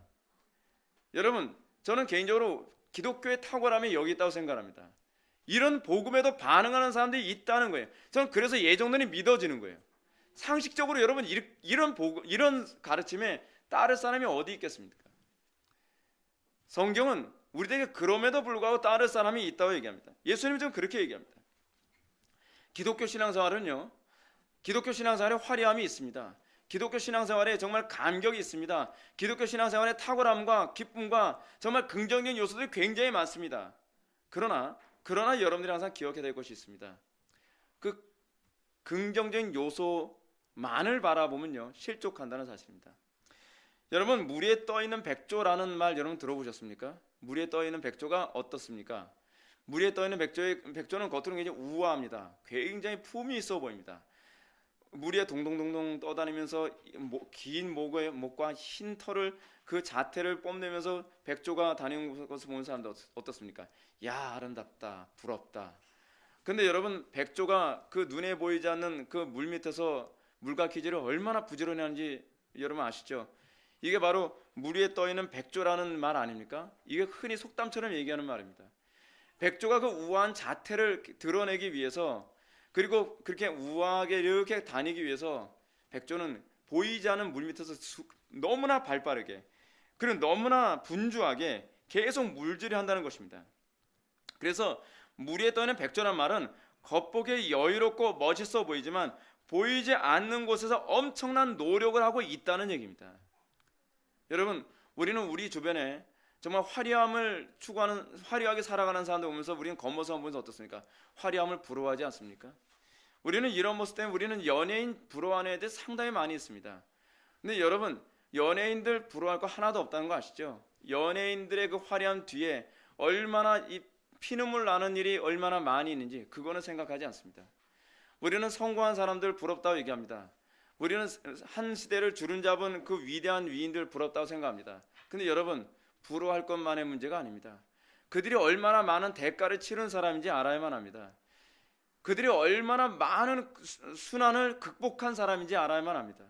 여러분 저는 개인적으로 기독교의 탁월함이 여기 있다고 생각합니다. 이런 복음에도 반응하는 사람들이 있다는 거예요. 저는 그래서 예정론이 믿어지는 거예요. 상식적으로 여러분 이런 가르침에 따를 사람이 어디 있겠습니까? 성경은 우리에게 그럼에도 불구하고 따를 사람이 있다고 얘기합니다. 예수님은 좀 그렇게 얘기합니다. 기독교 신앙생활은요, 기독교 신앙생활에 화려함이 있습니다. 기독교 신앙생활에 정말 감격이 있습니다. 기독교 신앙생활에 탁월함과 기쁨과 정말 긍정적인 요소들이 굉장히 많습니다. 그러나 여러분들이 항상 기억해야 될 것이 있습니다. 그 긍정적인 요소만을 바라보면요 실족한다는 사실입니다. 여러분 물 위에 떠있는 백조라는 말 여러분 들어보셨습니까? 물 위에 떠있는 백조가 어떻습니까? 물 위에 떠있는 백조는 겉으로는 굉장히 우아합니다. 굉장히 품이 있어 보입니다. 물 위에 동동동동 떠다니면서 긴 목과 흰 털을 그 자태를 뽐내면서 백조가 다니는 것을 보는 사람들 어떻습니까? 야 아름답다 부럽다. 근데 여러분 백조가 그 눈에 보이지 않는 그 물 밑에서 물갈퀴질을 얼마나 부지런히 하는지 여러분 아시죠? 이게 바로 물 위에 떠있는 백조라는 말 아닙니까? 이게 흔히 속담처럼 얘기하는 말입니다. 백조가 그 우아한 자태를 드러내기 위해서 그리고 그렇게 우아하게 이렇게 다니기 위해서 백조는 보이지 않는 물 밑에서 너무나 발빠르게 그리고 너무나 분주하게 계속 물질을 한다는 것입니다. 그래서 물 위에 떠있는 백조란 말은 겉보기에 여유롭고 멋있어 보이지만 보이지 않는 곳에서 엄청난 노력을 하고 있다는 얘기입니다. 여러분 우리는 우리 주변에 정말 화려함을 추구하는, 화려하게 살아가는 사람들 보면서 우리는 겉모습 보면서 어떻습니까? 화려함을 부러워하지 않습니까? 우리는 이런 모습 때문에 우리는 연예인 부러워하는 애들 상당히 많이 있습니다. 근데 여러분, 연예인들 부러워할 거 하나도 없다는 거 아시죠? 연예인들의 그 화려함 뒤에 얼마나 이 피눈물 나는 일이 얼마나 많이 있는지 그거는 생각하지 않습니다. 우리는 성공한 사람들 부럽다고 얘기합니다. 우리는 한 시대를 주름잡은 그 위대한 위인들 부럽다고 생각합니다. 근데 여러분, 부러워할 것만의 문제가 아닙니다. 그들이 얼마나 많은 대가를 치른 사람인지 알아야만 합니다. 그들이 얼마나 많은 순환을 극복한 사람인지 알아야만 합니다.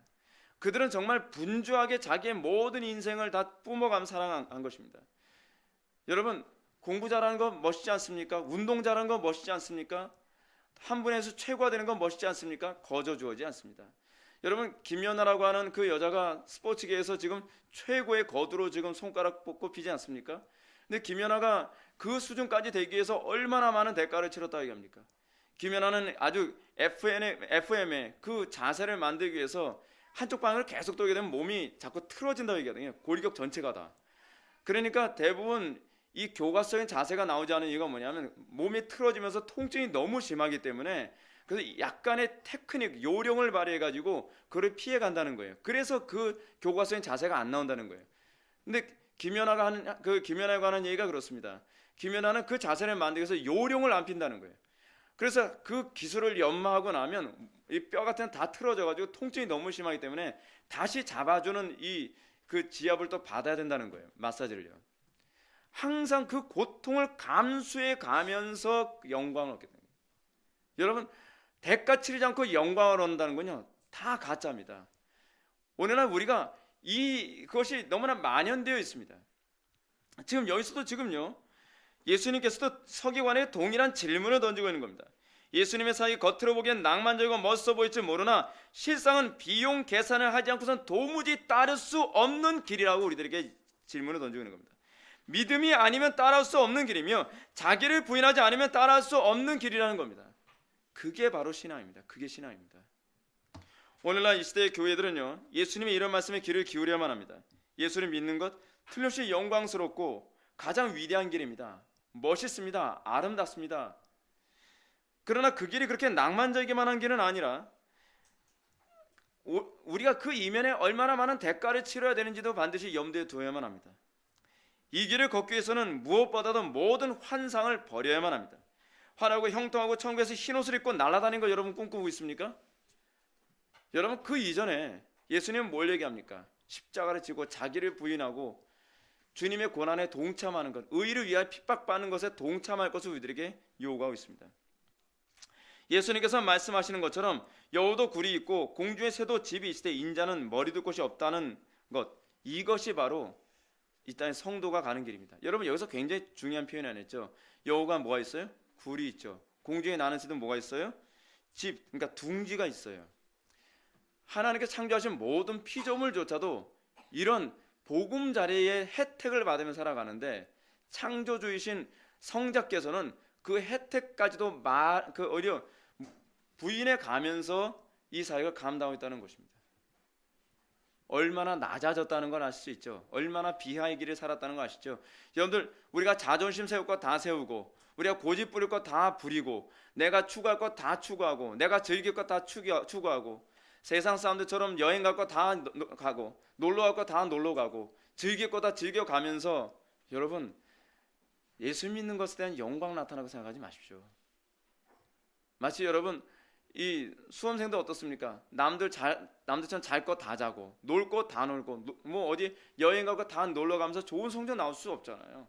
그들은 정말 분주하게 자기의 모든 인생을 다 뿜어가며 살아간 것입니다. 여러분, 공부 잘하는 거 멋있지 않습니까? 운동 잘하는 거 멋있지 않습니까? 한 분에서 최고가 되는 건 멋있지 않습니까? 거저 주어지지 않습니다. 여러분, 김연아라고 하는 그 여자가 스포츠계에서 지금 최고의 거두로 지금 손가락 꼽히지 않습니까? 근데 김연아가 그 수준까지 되기 위해서 얼마나 많은 대가를 치렀다고 얘기합니까? 김연아는 아주 FM의 그 자세를 만들기 위해서 한쪽 방향을 계속 돌게 되면 몸이 자꾸 틀어진다고 얘기하거든요. 골격 전체가 다. 그러니까 대부분 이 교과서적인 자세가 나오지 않은 이유가 뭐냐면 몸이 틀어지면서 통증이 너무 심하기 때문에, 그래서 약간의 테크닉, 요령을 발휘해가지고 그걸 피해간다는 거예요. 그래서 그 교과서적인 자세가 안 나온다는 거예요. 근데 김연아에 관한 얘기가 그렇습니다. 김연아는 그 자세를 만들기 위해서 요령을 안 핀다는 거예요. 그래서 그 기술을 연마하고 나면 이 뼈 같은 다 틀어져가지고 통증이 너무 심하기 때문에 다시 잡아주는 그 지압을 또 받아야 된다는 거예요. 마사지를요. 항상 그 고통을 감수해 가면서 영광을 얻게 됩니다. 여러분, 대가 치르지 않고 영광을 얻는다는 건요, 다 가짜입니다. 오늘날 우리가 그것이 너무나 만연되어 있습니다. 지금 여기서도 지금요, 예수님께서도 서기관에 동일한 질문을 던지고 있는 겁니다. 예수님의 사역이 겉으로 보기엔 낭만적이고 멋있어 보일지 모르나 실상은 비용 계산을 하지 않고선 도무지 따를 수 없는 길이라고 우리들에게 질문을 던지고 있는 겁니다. 믿음이 아니면 따라올 수 없는 길이며 자기를 부인하지 않으면 따라할 수 없는 길이라는 겁니다. 그게 바로 신앙입니다. 그게 신앙입니다. 오늘날 이 시대의 교회들은요, 예수님의 이런 말씀에 귀를 기울여야만 합니다. 예수를 믿는 것 틀림없이 영광스럽고 가장 위대한 길입니다. 멋있습니다. 아름답습니다. 그러나 그 길이 그렇게 낭만적이기만 한 길은 아니라 우리가 그 이면에 얼마나 많은 대가를 치러야 되는지도 반드시 염두에 두어야만 합니다. 이 길을 걷기 위해서는 무엇보다도 모든 환상을 버려야만 합니다. 환하고 형통하고 천국에서 흰옷을 입고 날아다니는 거 여러분 꿈꾸고 있습니까? 여러분, 그 이전에 예수님은 뭘 얘기합니까? 십자가를 지고 자기를 부인하고 주님의 고난에 동참하는 것, 의를 위하여 핍박받는 것에 동참할 것을 우리들에게 요구하고 있습니다. 예수님께서 말씀하시는 것처럼 여우도 굴이 있고 공중의 새도 집이 있을 때 인자는 머리 둘 곳이 없다는 것, 이것이 바로 이 땅의 성도가 가는 길입니다. 여러분, 여기서 굉장히 중요한 표현이 안 했죠. 여우가 뭐가 있어요? 굴이 있죠. 공중에 나는 새도 뭐가 있어요? 집, 그러니까 둥지가 있어요. 하나님께서 창조하신 모든 피조물조차도 이런 보금자리의 혜택을 받으며 살아가는데, 창조주이신 성자께서는 그 혜택까지도 오히려 부인해 가면서 이 사역을 감당하고 있다는 것입니다. 얼마나 낮아졌다는 걸 아실 수 있죠. 얼마나 비하의 길을 살았다는 거 아시죠. 여러분들, 우리가 자존심 세울 것 다 세우고, 우리가 고집 부릴 것 다 부리고, 내가 추구할 것 다 추구하고, 내가 즐길 것 다 추구하고, 세상 사람들처럼 여행 갈 거 다 가고, 놀러 갈 거 다 놀러 가고, 즐길 거 다 즐겨가면서, 여러분, 예수 믿는 것에 대한 영광 나타나고 생각하지 마십시오. 마치 여러분, 이 수험생들 어떻습니까? 남들처럼 잘 거 다 자고, 놀 거 다 놀고, 뭐 어디 여행 가고 다 놀러 가면서 좋은 성적 나올 수 없잖아요.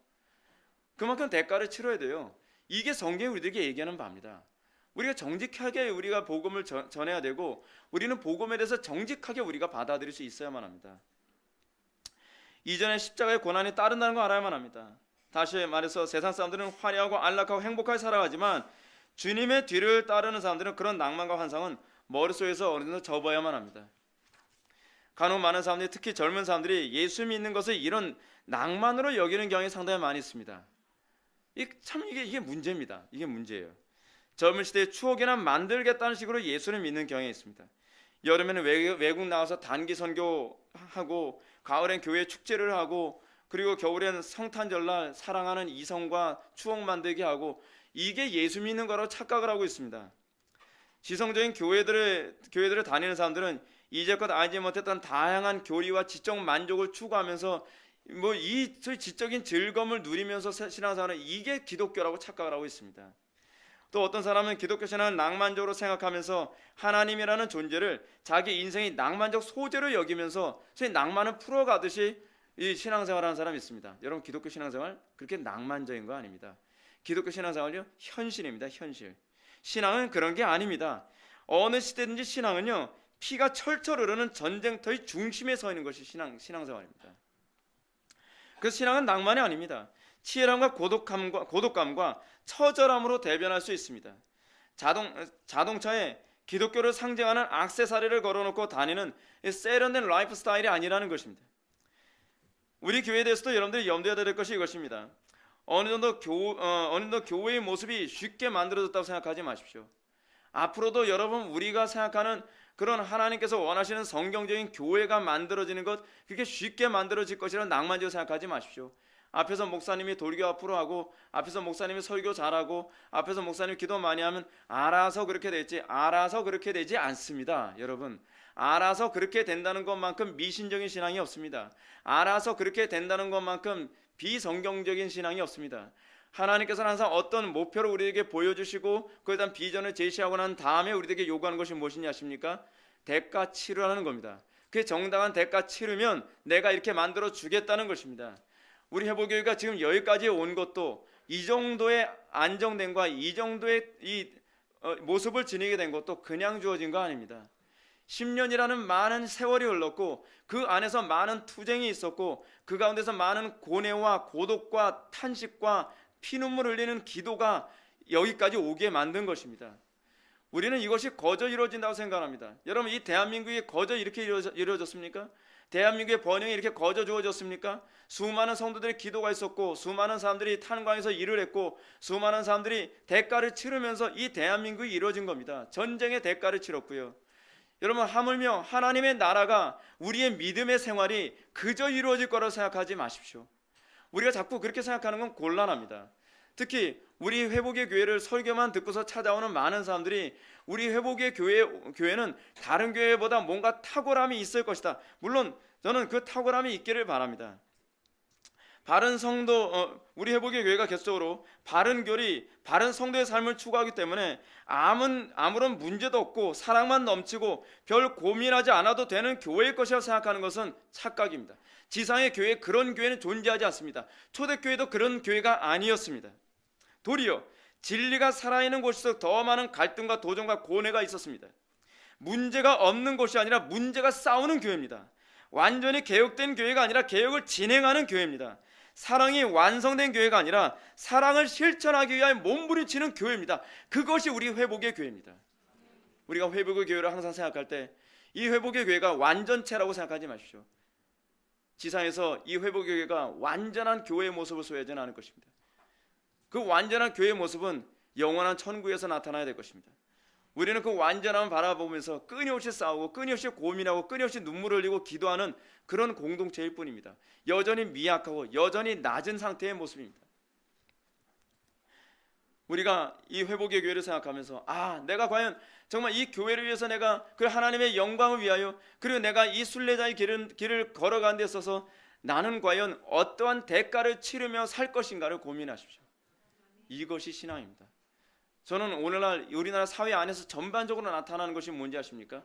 그만큼 대가를 치러야 돼요. 이게 성경이 우리들에게 얘기하는 바입니다. 우리가 정직하게 우리가 복음을 전해야 되고, 우리는 복음에 대해서 정직하게 우리가 받아들일 수 있어야만 합니다. 이전에 십자가의 고난이 따른다는 거 알아야만 합니다. 다시 말해서 세상 사람들은 화려하고 안락하고 행복하게 살아가지만 주님의 뒤를 따르는 사람들은 그런 낭만과 환상은 머릿속에서 어느 정도 접어야만 합니다. 간혹 많은 사람들이, 특히 젊은 사람들이 예수 믿는 것을 이런 낭만으로 여기는 경향이 상당히 많이 있습니다. 이게 문제입니다. 이게 문제예요. 젊은 시대의 추억이나 만들겠다는 식으로 예수를 믿는 경향이 있습니다. 여름에는 외국 나가서 단기 선교하고, 가을엔 교회 축제를 하고, 그리고 겨울엔 성탄절날 사랑하는 이성과 추억 만들게 하고, 이게 예수 믿는 거라고 착각을 하고 있습니다. 지성적인 교회들을 다니는 사람들은 이제껏 알지 못했던 다양한 교리와 지적 만족을 추구하면서 이 지적인 즐거움을 누리면서 신앙생활은 이게 기독교라고 착각을 하고 있습니다. 또 어떤 사람은 기독교 신앙을 낭만적으로 생각하면서 하나님이라는 존재를 자기 인생의 낭만적 소재로 여기면서 낭만을 풀어가듯이 이 신앙생활하는 사람이 있습니다. 여러분, 기독교 신앙생활 그렇게 낭만적인 거 아닙니다. 기독교 신앙생활은요, 현실입니다. 현실. 신앙은 그런 게 아닙니다. 어느 시대든지 신앙은요, 피가 철철 흐르는 전쟁터의 중심에 서 있는 것이 신앙생활입니다. 그래서 신앙은 낭만이 아닙니다. 치열함과 고독감과 처절함으로 대변할 수 있습니다. 자동차에 기독교를 상징하는 액세서리를 걸어놓고 다니는 세련된 라이프 스타일이 아니라는 것입니다. 우리 교회에 대해서도 여러분들이 염두에 둬야 될 것이 이것입니다. 어느 정도 교회의 모습이 쉽게 만들어졌다고 생각하지 마십시오. 앞으로도 여러분, 우리가 생각하는 그런 하나님께서 원하시는 성경적인 교회가 만들어지는 것, 그렇게 쉽게 만들어질 것이라는 낭만적으로 생각하지 마십시오. 앞에서 목사님이 돌교 앞으로 하고, 앞에서 목사님이 설교 잘하고, 앞에서 목사님이 기도 많이 하면 알아서 그렇게 되지 않습니다. 여러분, 알아서 그렇게 된다는 것만큼 미신적인 신앙이 없습니다. 알아서 그렇게 된다는 것만큼 비성경적인 신앙이 없습니다. 하나님께서는 항상 어떤 목표를 우리에게 보여주시고 그에 대한 비전을 제시하고 난 다음에 우리에게 요구하는 것이 무엇이냐 아십니까? 대가 치르라는 겁니다. 그 정당한 대가 치르면 내가 이렇게 만들어 주겠다는 것입니다. 우리 회복교회가 지금 여기까지 온 것도 이 정도의 안정됨과 이 정도의 모습을 지니게 된 것도 그냥 주어진 거 아닙니다. 10년이라는 많은 세월이 흘렀고, 그 안에서 많은 투쟁이 있었고, 그 가운데서 많은 고뇌와 고독과 탄식과 피눈물 흘리는 기도가 여기까지 오게 만든 것입니다. 우리는 이것이 거저 이루어진다고 생각합니다. 여러분, 이 대한민국이 거저 이렇게 이루어졌습니까? 대한민국의 번영이 이렇게 거저 주어졌습니까? 수많은 성도들의 기도가 있었고, 수많은 사람들이 탄광에서 일을 했고, 수많은 사람들이 대가를 치르면서 이 대한민국이 이루어진 겁니다. 전쟁의 대가를 치렀고요. 여러분, 하물며 하나님의 나라가, 우리의 믿음의 생활이 그저 이루어질 거라고 생각하지 마십시오. 우리가 자꾸 그렇게 생각하는 건 곤란합니다. 특히 우리 회복의 교회를 설교만 듣고서 찾아오는 많은 사람들이 우리 회복의 교회는 다른 교회보다 뭔가 탁월함이 있을 것이다. 물론 저는 그 탁월함이 있기를 바랍니다. 바른 성도, 우리 회복의 교회가 계속적으로 바른 교리, 바른 성도의 삶을 추구하기 때문에 아무런 문제도 없고 사랑만 넘치고 별 고민하지 않아도 되는 교회일 것이라고 생각하는 것은 착각입니다. 지상의 교회, 그런 교회는 존재하지 않습니다. 초대교회도 그런 교회가 아니었습니다. 도리어 진리가 살아있는 곳에서 더 많은 갈등과 도전과 고뇌가 있었습니다. 문제가 없는 곳이 아니라 문제가 싸우는 교회입니다. 완전히 개혁된 교회가 아니라 개혁을 진행하는 교회입니다. 사랑이 완성된 교회가 아니라 사랑을 실천하기 위하여 몸부림치는 교회입니다. 그것이 우리 회복의 교회입니다. 우리가 회복의 교회를 항상 생각할 때 이 회복의 교회가 완전체라고 생각하지 마십시오. 지상에서 이 회복의 교회가 완전한 교회의 모습을 소유하지는 않을 것입니다. 그 완전한 교회의 모습은 영원한 천국에서 나타나야 될 것입니다. 우리는 그 완전함을 바라보면서 끊임없이 싸우고 끊임없이 고민하고 끊임없이 눈물을 흘리고 기도하는 그런 공동체일 뿐입니다. 여전히 미약하고 여전히 낮은 상태의 모습입니다. 우리가 이 회복의 교회를 생각하면서 내가 과연 정말 이 교회를 위해서 내가 그 하나님의 영광을 위하여, 그리고 내가 이 순례자의 길을 걸어가는 데 있어서 나는 과연 어떠한 대가를 치르며 살 것인가를 고민하십시오. 이것이 신앙입니다. 저는 오늘날 우리나라 사회 안에서 전반적으로 나타나는 것이 뭔지 아십니까?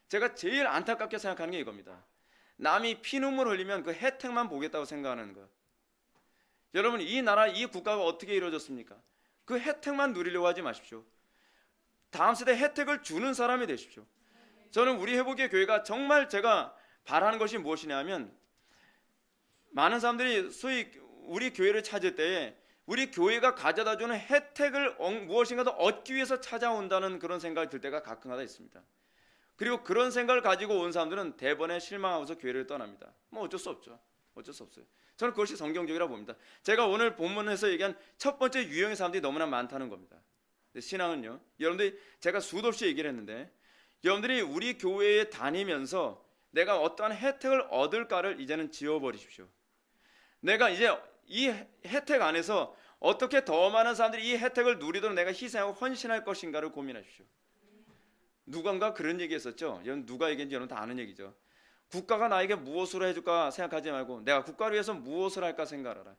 제가 제일 안타깝게 생각하는 게 이겁니다. 남이 피눈물 흘리면 그 혜택만 보겠다고 생각하는 것. 여러분, 이 나라, 이 국가가 어떻게 이루어졌습니까? 그 혜택만 누리려고 하지 마십시오. 다음 세대 혜택을 주는 사람이 되십시오. 저는 우리 회복의 교회가 정말 제가 바라는 것이 무엇이냐면, 많은 사람들이 소위 우리 교회를 찾을 때에 우리 교회가 가져다주는 혜택을 무엇인가도 얻기 위해서 찾아온다는 그런 생각이 들 때가 가끔가다 있습니다. 그리고 그런 생각을 가지고 온 사람들은 대번에 실망하고서 교회를 떠납니다. 어쩔 수 없죠. 어쩔 수 없어요. 저는 그것이 성경적이라고 봅니다. 제가 오늘 본문에서 얘기한 첫 번째 유형의 사람들이 너무나 많다는 겁니다. 신앙은요, 여러분들이, 제가 수도 없이 얘기를 했는데, 여러분들이 우리 교회에 다니면서 내가 어떠한 혜택을 얻을까를 이제는 지워버리십시오. 내가 이제 이 혜택 안에서 어떻게 더 많은 사람들이 이 혜택을 누리도록 내가 희생하고 헌신할 것인가를 고민하십시오. 누군가 그런 얘기 했었죠. 여러분 누가 얘기인지 여러분 다 아는 얘기죠. 국가가 나에게 무엇으로 해줄까 생각하지 말고 내가 국가를 위해서 무엇을 할까 생각하라.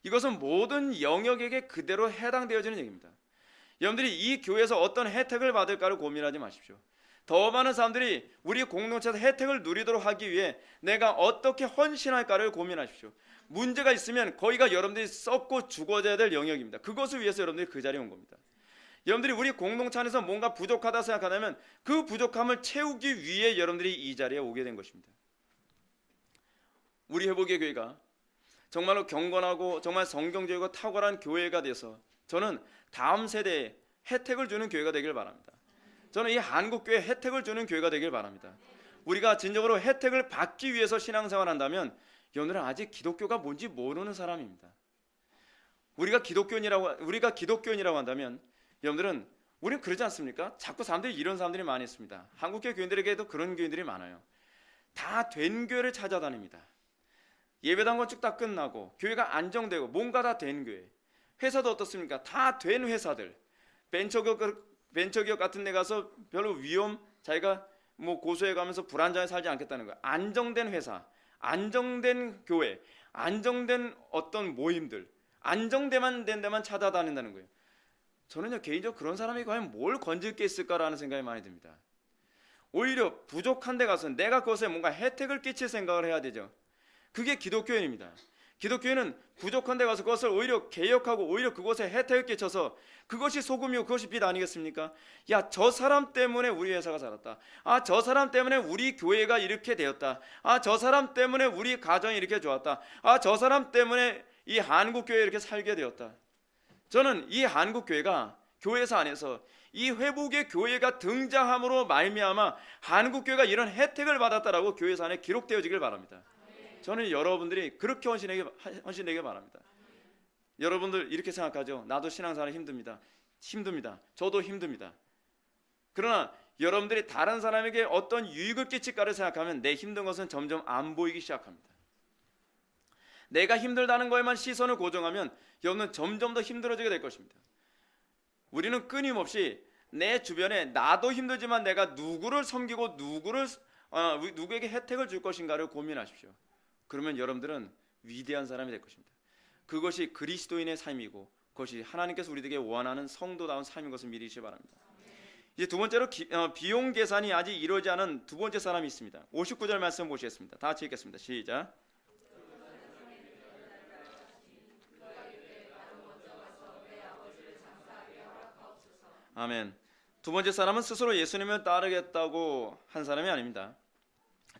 이것은 모든 영역에게 그대로 해당되어지는 얘기입니다. 여러분들이 이 교회에서 어떤 혜택을 받을까를 고민하지 마십시오. 더 많은 사람들이 우리 공동체에서 혜택을 누리도록 하기 위해 내가 어떻게 헌신할까를 고민하십시오. 문제가 있으면 거기가 여러분들이 썩고 죽어져야 될 영역입니다. 그것을 위해서 여러분들이 그 자리에 온 겁니다. 여러분들이 우리 공동체 안에서 뭔가 부족하다 생각한다면 그 부족함을 채우기 위해 여러분들이 이 자리에 오게 된 것입니다. 우리 회복의 교회가 정말로 경건하고 정말 성경적이고 탁월한 교회가 돼서 저는 다음 세대에 혜택을 주는 교회가 되길 바랍니다. 저는 이 한국교회에 혜택을 주는 교회가 되길 바랍니다. 우리가 진정으로 혜택을 받기 위해서 신앙생활을 한다면 여러분들은 아직 기독교가 뭔지 모르는 사람입니다. 우리가 기독교인이라고 한다면 여러분들은 우리는 그러지 않습니까? 자꾸 사람들이 이런 사람들이 많이 있습니다. 한국교회 교인들에게도 그런 교인들이 많아요. 다 된 교회를 찾아다닙니다. 예배당 건축 다 끝나고 교회가 안정되고 뭔가 다 된 교회. 회사도 어떻습니까? 다 된 회사들. 벤처기업 같은 데 가서 별로 자기가 뭐 고소해 가면서 불안정하게 살지 않겠다는 거예요. 안정된 회사, 안정된 교회, 안정된 어떤 모임들, 안정된 데만 찾아다닌다는 거예요. 저는요 개인적으로 그런 사람이 과연 뭘 건질 게 있을까라는 생각이 많이 듭니다. 오히려 부족한 데 가서 내가 그것에 뭔가 혜택을 끼칠 생각을 해야 되죠. 그게 기독교인입니다. 기독교인은 부족한 데 가서 그것을 오히려 개혁하고 오히려 그것에 혜택을 끼쳐서 그것이 소금이고 그것이 빛 아니겠습니까? 야, 저 사람 때문에 우리 회사가 살았다. 아, 저 사람 때문에 우리 교회가 이렇게 되었다. 아, 저 사람 때문에 우리 가정이 이렇게 좋았다. 아, 저 사람 때문에 이 한국교회 이렇게 살게 되었다. 저는 이 한국교회가 교회사 안에서 이 회복의 교회가 등장함으로 말미암아 한국교회가 이런 혜택을 받았다라고 교회사 안에 기록되어지길 바랍니다. 저는 여러분들이 그렇게 헌신되길 바랍니다. 여러분들 이렇게 생각하죠. 나도 신앙생활 힘듭니다. 저도 힘듭니다. 그러나 여러분들이 다른 사람에게 어떤 유익을 끼칠까를 생각하면 내 힘든 것은 점점 안 보이기 시작합니다. 내가 힘들다는 거에만 시선을 고정하면 여러분은 점점 더 힘들어지게 될 것입니다. 우리는 끊임없이 내 주변에 나도 힘들지만 내가 누구를 섬기고 누구에게 혜택을 줄 것인가를 고민하십시오. 그러면 여러분들은 위대한 사람이 될 것입니다. 그것이 그리스도인의 삶이고 그것이 하나님께서 우리에게 원하는 성도다운 삶인 것을 미리 잊으시 바랍니다. 이제 두 번째로 비용 계산이 아직 이루어지지 않은 두 번째 사람이 있습니다. 59절 말씀 보시겠습니다. 다 같이 읽겠습니다. 시작. 아멘. 두 번째 사람은 스스로 예수님을 따르겠다고 한 사람이 아닙니다.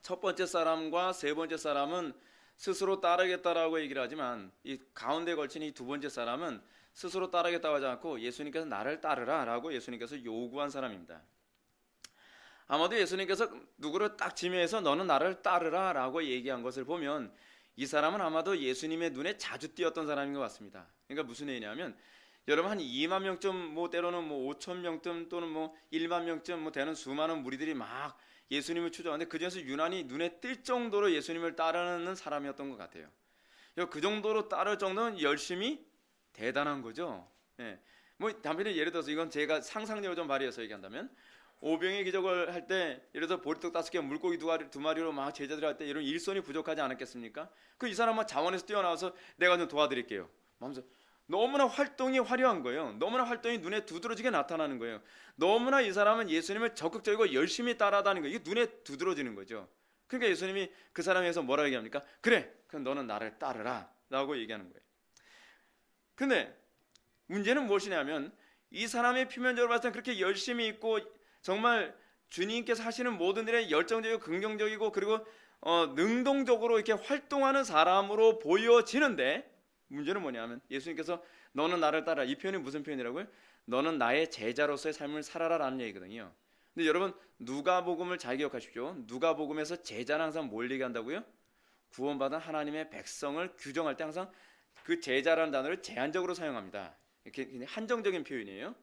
첫 번째 사람과 세 번째 사람은 스스로 따르겠다라고 얘기를 하지만 이 가운데 걸친 이 두 번째 사람은 스스로 따르겠다고 하지 않고 예수님께서 나를 따르라 라고 예수님께서 요구한 사람입니다. 아마도 예수님께서 누구를 딱 지명해서 너는 나를 따르라 라고 얘기한 것을 보면 이 사람은 아마도 예수님의 눈에 자주 띄었던 사람인 것 같습니다. 그러니까 무슨 얘기냐면 여러분 한 2만 명쯤 때로는 5천 명쯤 또는 1만 명쯤 되는 수많은 무리들이 막 예수님을 추종하는데 그중에서 유난히 눈에 띌 정도로 예수님을 따르는 사람이었던 것 같아요. 그 정도로 따를 정도는 열심히 대단한 거죠. 예. 단편히 예를 들어서 이건 제가 상상력을 좀 발휘해서 얘기한다면 오병의 기적을 할 때 예를 들어서 보리떡 5개 물고기 2마리로 막 제자들 할 때 이런 일손이 부족하지 않았겠습니까? 이 사람은 자원에서 뛰어나와서 내가 좀 도와드릴게요. 하면서 너무나 활동이 화려한 거예요. 너무나 활동이 눈에 두드러지게 나타나는 거예요. 너무나 이 사람은 예수님을 적극적이고 열심히 따라다니는 거예요. 이게 눈에 두드러지는 거죠. 그러니까 예수님이 그 사람에서 뭐라고 얘기합니까? 그래, 그럼 너는 나를 따르라 라고 얘기하는 거예요. 근데 문제는 무엇이냐면 이 사람의 표면적으로 봤을 때 그렇게 열심히 있고 정말 주님께서 하시는 모든 일에 열정적이고 긍정적이고 그리고 능동적으로 이렇게 활동하는 사람으로 보여지는데 문제는 뭐냐면 예수님께서 너는 나를 따라 이 표현이 무슨 표현이라고요? 너는 나의 제자로서의 삶을 살아라라는 얘기거든요. 근데 여러분 누가복음을 잘 기억하십시오. 누가복음에서 제자는 항상 뭘 얘기한다고요? 구원받은 하나님의 백성을 규정할 때 항상 그 제자라는 단어를 제한적으로 사용합니다. 이렇게 한정적인 표현이에요.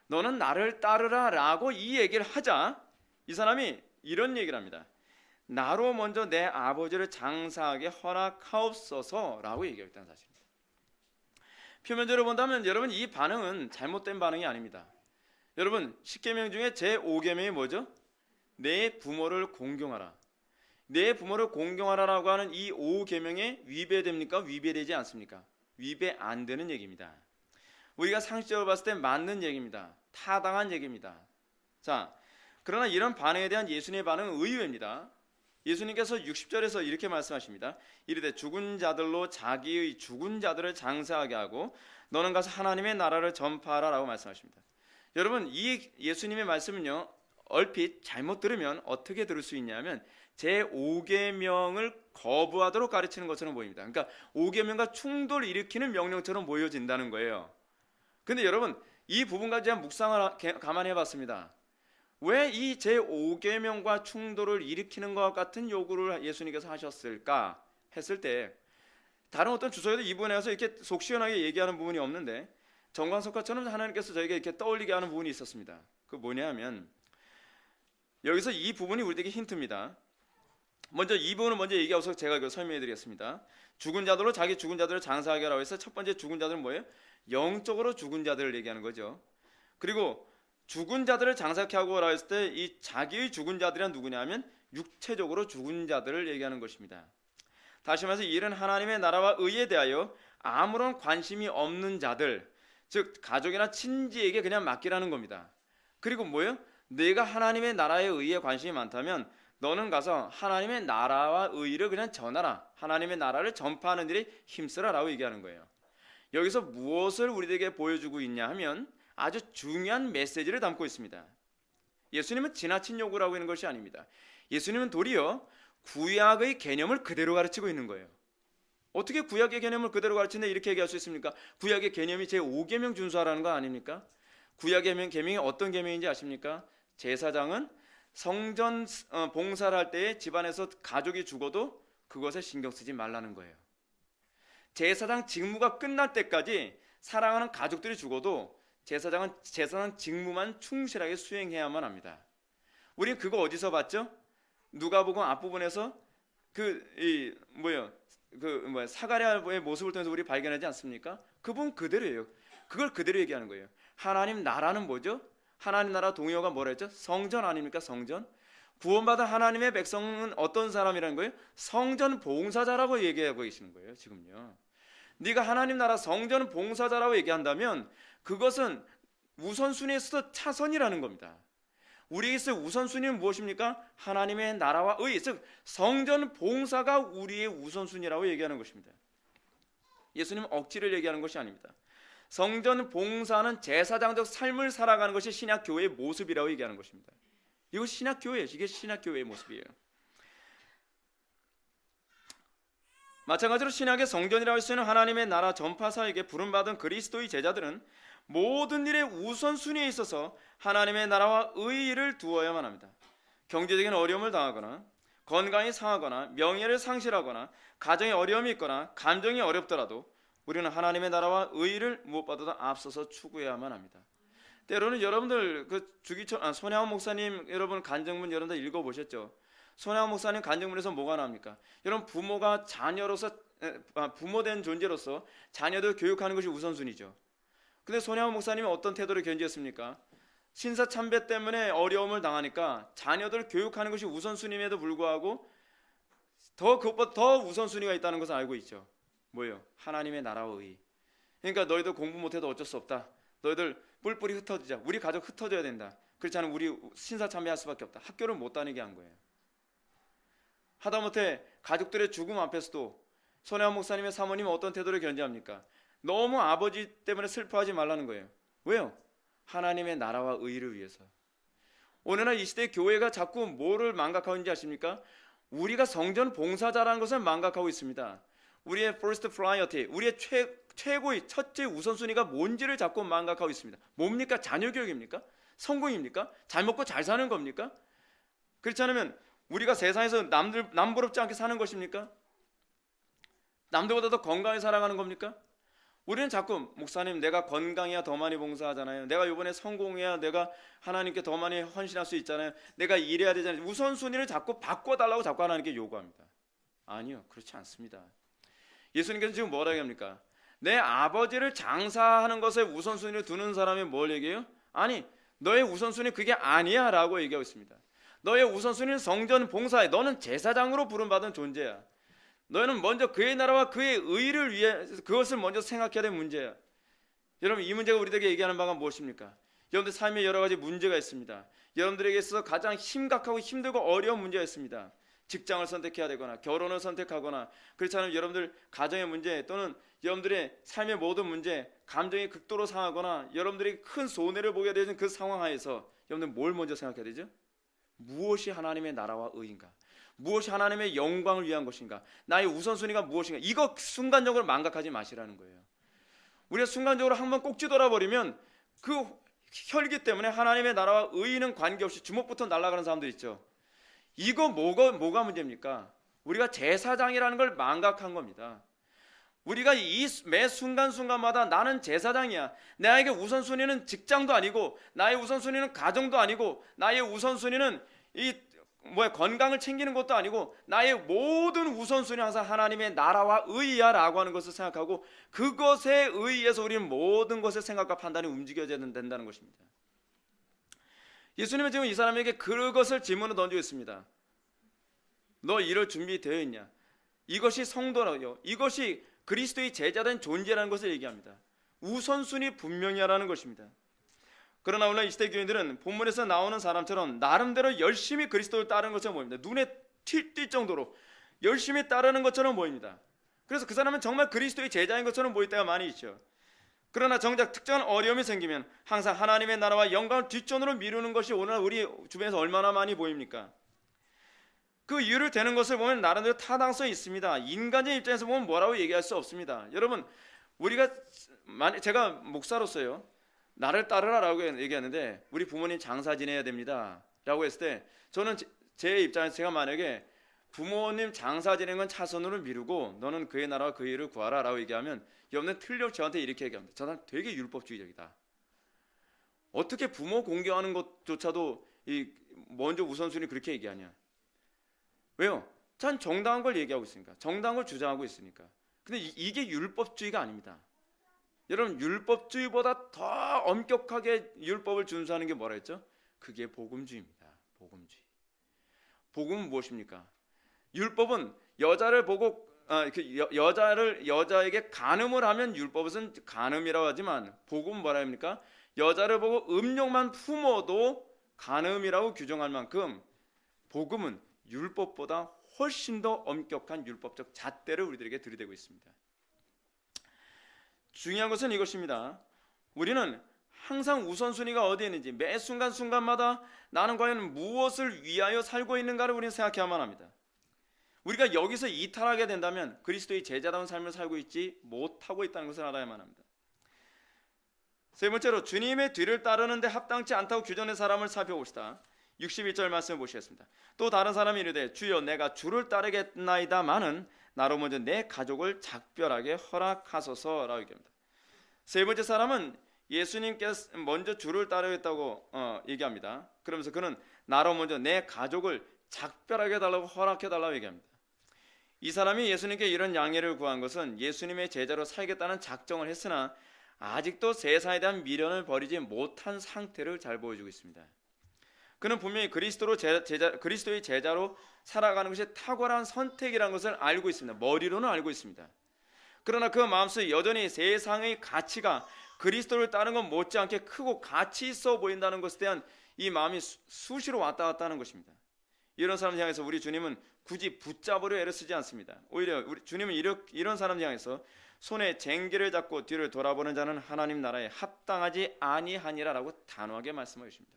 너는 나를 따르라 라고 이 얘기를 하자 이 사람이 이런 얘기를 합니다. 나로 먼저 내 아버지를 장사하게 허락하옵소서라고 얘기했다는 사실입니다. 표면적으로 본다면 여러분 이 반응은 잘못된 반응이 아닙니다. 여러분 10계명 중에 제5계명이 뭐죠? 내 부모를 공경하라. 내 부모를 공경하라라고 하는 이 5계명에 위배됩니까? 위배되지 않습니까? 위배 안 되는 얘기입니다. 우리가 상식적으로 봤을 때 맞는 얘기입니다. 타당한 얘기입니다. 자, 그러나 이런 반응에 대한 예수님의 반응은 의외입니다. 예수님께서 60절에서 이렇게 말씀하십니다. 이르되 죽은 자들로 자기의 죽은 자들을 장사하게 하고 너는 가서 하나님의 나라를 전파하라 라고 말씀하십니다. 여러분 이 예수님의 말씀은요, 얼핏 잘못 들으면 어떻게 들을 수 있냐면 제5계명을 거부하도록 가르치는 것처럼 보입니다. 그러니까 5계명과 충돌을 일으키는 명령처럼 보여진다는 거예요. 근데 여러분 이 부분까지 한 묵상을 가만히 해봤습니다. 왜 이 제5계명과 충돌을 일으키는 것 같은 요구를 예수님께서 하셨을까 했을 때 다른 어떤 주석에도 이 부분에 가서 이렇게 속 시원하게 얘기하는 부분이 없는데 정광석화처럼 하나님께서 저에게 이렇게 떠올리게 하는 부분이 있었습니다. 그 뭐냐면 여기서 이 부분이 우리에게 힌트입니다. 먼저 이 부분을 먼저 얘기하고서 제가 설명해 드리겠습니다. 죽은 자들로 자기 죽은 자들을 장사하게 하라고 해서 첫 번째 죽은 자들은 뭐예요? 영적으로 죽은 자들을 얘기하는 거죠. 그리고 죽은 자들을 장사케 하고 했을 때 이 자기의 죽은 자들이 누구냐면 육체적으로 죽은 자들을 얘기하는 것입니다. 다시 말해서 이런 하나님의 나라와 의에 대하여 아무런 관심이 없는 자들, 즉 가족이나 친지에게 그냥 맡기라는 겁니다. 그리고 뭐예요? 내가 하나님의 나라의 의에 관심이 많다면 너는 가서 하나님의 나라와 의를 그냥 전하라. 하나님의 나라를 전파하는 일에 힘쓰라라고 얘기하는 거예요. 여기서 무엇을 우리에게 보여주고 있냐 하면 아주 중요한 메시지를 담고 있습니다. 예수님은 지나친 요구를 하고 있는 것이 아닙니다. 예수님은 도리어 구약의 개념을 그대로 가르치고 있는 거예요. 어떻게 구약의 개념을 그대로 가르치는데 이렇게 얘기할 수 있습니까? 구약의 개념이 제5계명 준수하라는 거 아닙니까? 구약의 계명이 어떤 계명인지 아십니까? 제사장은 성전 봉사를 할 때에 집안에서 가족이 죽어도 그것에 신경 쓰지 말라는 거예요. 제사장 직무가 끝날 때까지 사랑하는 가족들이 죽어도 제사장은 제사장 직무만 충실하게 수행해야만 합니다. 우리는 그거 어디서 봤죠? 누가복음 앞부분에서 사가랴의 모습을 통해서 우리 발견하지 않습니까? 그분 그대로예요. 그걸 그대로 얘기하는 거예요. 하나님 나라는 뭐죠? 하나님 나라 동의어가 뭐라 했죠? 성전 아닙니까? 성전. 구원받은 하나님의 백성은 어떤 사람이라는 거예요? 성전 봉사자라고 얘기하고 계시는 거예요. 지금요. 네가 하나님 나라 성전 봉사자라고 얘기한다면 그것은 우선순위에서 차선이라는 겁니다. 우리에게 있을 우선순위는 무엇입니까? 하나님의 나라와 의, 즉 성전 봉사가 우리의 우선순위라고 얘기하는 것입니다. 예수님은 억지를 얘기하는 것이 아닙니다. 성전 봉사는 제사장적 삶을 살아가는 것이 신약교회의 모습이라고 얘기하는 것입니다. 이거 신약교회예요. 이게 신약교회의 모습이에요. 마찬가지로 신약의 성전이라고 할 수 있는 하나님의 나라 전파사에게 부름받은 그리스도의 제자들은 모든 일의 우선순위에 있어서 하나님의 나라와 의의를 두어야만 합니다. 경제적인 어려움을 당하거나 건강이 상하거나 명예를 상실하거나 가정에 어려움이 있거나 감정이 어렵더라도 우리는 하나님의 나라와 의의를 무엇보다도 앞서서 추구해야만 합니다. 때로는 여러분들 손혜원 목사님 여러분 간증문 여러분들 읽어보셨죠? 손혜원 목사님 간증문에서 뭐가 나옵니까? 여러분 부모가 부모된 존재로서 자녀들 교육하는 것이 우선순위죠. 근데 손혜원 목사님이 어떤 태도를 견지했습니까? 신사참배 때문에 어려움을 당하니까 자녀들 교육하는 것이 우선순위임에도 불구하고 그것보다 더 우선순위가 있다는 것을 알고 있죠. 뭐예요? 하나님의 나라와 의. 그러니까 너희들 공부 못해도 어쩔 수 없다. 너희들 뿔뿔이 흩어지자. 우리 가족 흩어져야 된다. 그렇지 않으면 우리 신사참배할 수밖에 없다. 학교를 못 다니게 한 거예요. 하다못해 가족들의 죽음 앞에서도 손혜원 목사님의 사모님은 어떤 태도를 견지합니까? 너무 아버지 때문에 슬퍼하지 말라는 거예요. 왜요? 하나님의 나라와 의를 위해서. 오늘날 이 시대 교회가 자꾸 뭐를 망각하고 있는지 아십니까? 우리가 성전 봉사자라는 것을 망각하고 있습니다. 우리의 first priority, 우리의 최고의 첫째 우선순위가 뭔지를 자꾸 망각하고 있습니다. 뭡니까? 자녀 교육입니까? 성공입니까? 잘 먹고 잘 사는 겁니까? 그렇지 않으면 우리가 세상에서 남부럽지 않게 사는 것입니까? 남들보다 더 건강하게 살아가는 겁니까? 우리는 자꾸 목사님 내가 건강해야 더 많이 봉사하잖아요. 내가 이번에 성공해야 내가 하나님께 더 많이 헌신할 수 있잖아요. 내가 일해야 되잖아요. 우선순위를 자꾸 바꿔달라고 자꾸 하나님께 요구합니다. 아니요, 그렇지 않습니다. 예수님께서 지금 뭐라 얘기합니까? 내 아버지를 장사하는 것에 우선순위를 두는 사람이 뭘 얘기해요? 아니, 너의 우선순위 그게 아니야 라고 얘기하고 있습니다. 너의 우선순위는 성전 봉사에, 너는 제사장으로 부름받은 존재야. 너는 먼저 그의 나라와 그의 의를 위해 그것을 먼저 생각해야 될 문제야. 여러분, 이 문제가 우리에게 얘기하는 바가 무엇입니까? 여러분들 삶에 여러 가지 문제가 있습니다. 여러분들에게 있어서 가장 심각하고 힘들고 어려운 문제가 있습니다. 직장을 선택해야 되거나 결혼을 선택하거나, 그렇지 않으면 여러분들 가정의 문제 또는 여러분들의 삶의 모든 문제, 감정이 극도로 상하거나 여러분들이 큰 손해를 보게 되는 그 상황 하에서 여러분들 뭘 먼저 생각해야 되죠? 무엇이 하나님의 나라와 의인가? 무엇이 하나님의 영광을 위한 것인가? 나의 우선순위가 무엇인가? 이거 순간적으로 망각하지 마시라는 거예요. 우리가 순간적으로 한번 꼭 뒤돌아버리면 그 혈기 때문에 하나님의 나라와 의인은 관계없이 주먹부터 날아가는 사람들 있죠. 이거 뭐가 문제입니까? 우리가 제사장이라는 걸 망각한 겁니다. 우리가 이 매 순간순간마다 나는 제사장이야. 나에게 우선순위는 직장도 아니고, 나의 우선순위는 가정도 아니고, 나의 우선순위는 건강을 챙기는 것도 아니고, 나의 모든 우선순위는 항상 하나님의 나라와 의야 라고 하는 것을 생각하고, 그것에 의해서 우리는 모든 것의 생각과 판단이 움직여져야 된다는 것입니다. 예수님은 지금 이 사람에게 그것을 질문을 던지고 있습니다. 너 이럴 준비 되어 있냐? 이것이 성도라요. 이것이 그리스도의 제자된 존재라는 것을 얘기합니다. 우선순위 분명히 하라는 것입니다. 그러나 오늘 이 시대 교인들은 본문에서 나오는 사람처럼 나름대로 열심히 그리스도를 따르는 것처럼 보입니다. 눈에 띌 정도로 열심히 따르는 것처럼 보입니다. 그래서 그 사람은 정말 그리스도의 제자인 것처럼 보일 때가 많이 있죠. 그러나 정작 특정한 어려움이 생기면 항상 하나님의 나라와 영광을 뒷전으로 미루는 것이 오늘 우리 주변에서 얼마나 많이 보입니까? 그 이유를 대는 것을 보면 나름대로 타당성이 있습니다. 인간의 입장에서 보면 뭐라고 얘기할 수 없습니다. 여러분, 제가 목사로서요, 나를 따르라라고 얘기하는데 우리 부모님 장사 지내야 됩니다 라고 했을 때, 저는 제 입장에서 제가 만약에 부모님 장사 지내는 건 차선으로 미루고 너는 그의 나라와 그의 일을 구하라 라고 얘기하면, 여러분은 틀려 저한테 이렇게 얘기합니다. 저 사람 되게 율법주의적이다. 어떻게 부모 공경하는 것조차도 먼저 우선순위 그렇게 얘기하냐? 왜요? 전 정당한 걸 얘기하고 있으니까, 정당한 걸 주장하고 있으니까. 근데 이게 율법주의가 아닙니다. 여러분, 율법주의보다 더 엄격하게 율법을 준수하는 게 뭐라 했죠? 그게 복음주의입니다. 복음주의. 복음은 무엇입니까? 율법은 여자를 보고 여자에게 간음을 하면 율법은 간음이라고 하지만, 복음은 뭐라 합니까? 여자를 보고 음욕만 품어도 간음이라고 규정할 만큼 복음은 율법보다 훨씬 더 엄격한 율법적 잣대를 우리들에게 들이대고 있습니다. 중요한 것은 이것입니다. 우리는 항상 우선순위가 어디에 있는지, 매 순간순간마다 나는 과연 무엇을 위하여 살고 있는가를 우리는 생각해야만 합니다. 우리가 여기서 이탈하게 된다면 그리스도의 제자다운 삶을 살고 있지 못하고 있다는 것을 알아야만 합니다. 세 번째로, 주님의 뒤를 따르는데 합당치 않다고 규정된 사람을 살펴봅시다. 61절 말씀을 보시겠습니다. 또 다른 사람이 이르되, 주여 내가 주를 따르겠나이다마는 나로 먼저 내 가족을 작별하게 허락하소서라고 얘기합니다. 세 번째 사람은 예수님께서 먼저 주를 따르겠다고 얘기합니다. 그러면서 그는 나로 먼저 내 가족을 작별하게 달라고 허락해 달라고 얘기합니다. 이 사람이 예수님께 이런 양해를 구한 것은 예수님의 제자로 살겠다는 작정을 했으나 아직도 세상에 대한 미련을 버리지 못한 상태를 잘 보여주고 있습니다. 그는 분명히 그리스도의 제자로 살아가는 것이 탁월한 선택이라는 것을 알고 있습니다. 머리로는 알고 있습니다. 그러나 그 마음속에 여전히 세상의 가치가 그리스도를 따르는 것 못지않게 크고 가치 있어 보인다는 것에 대한 이 마음이 수시로 왔다 갔다 하는 것입니다. 이런 사람 향해서 우리 주님은 굳이 붙잡으려 애를 쓰지 않습니다. 오히려 우리 주님은 이런 사람 향해서 손에 쟁기를 잡고 뒤를 돌아보는 자는 하나님 나라에 합당하지 아니하니라라고 단호하게 말씀하고 있습니다.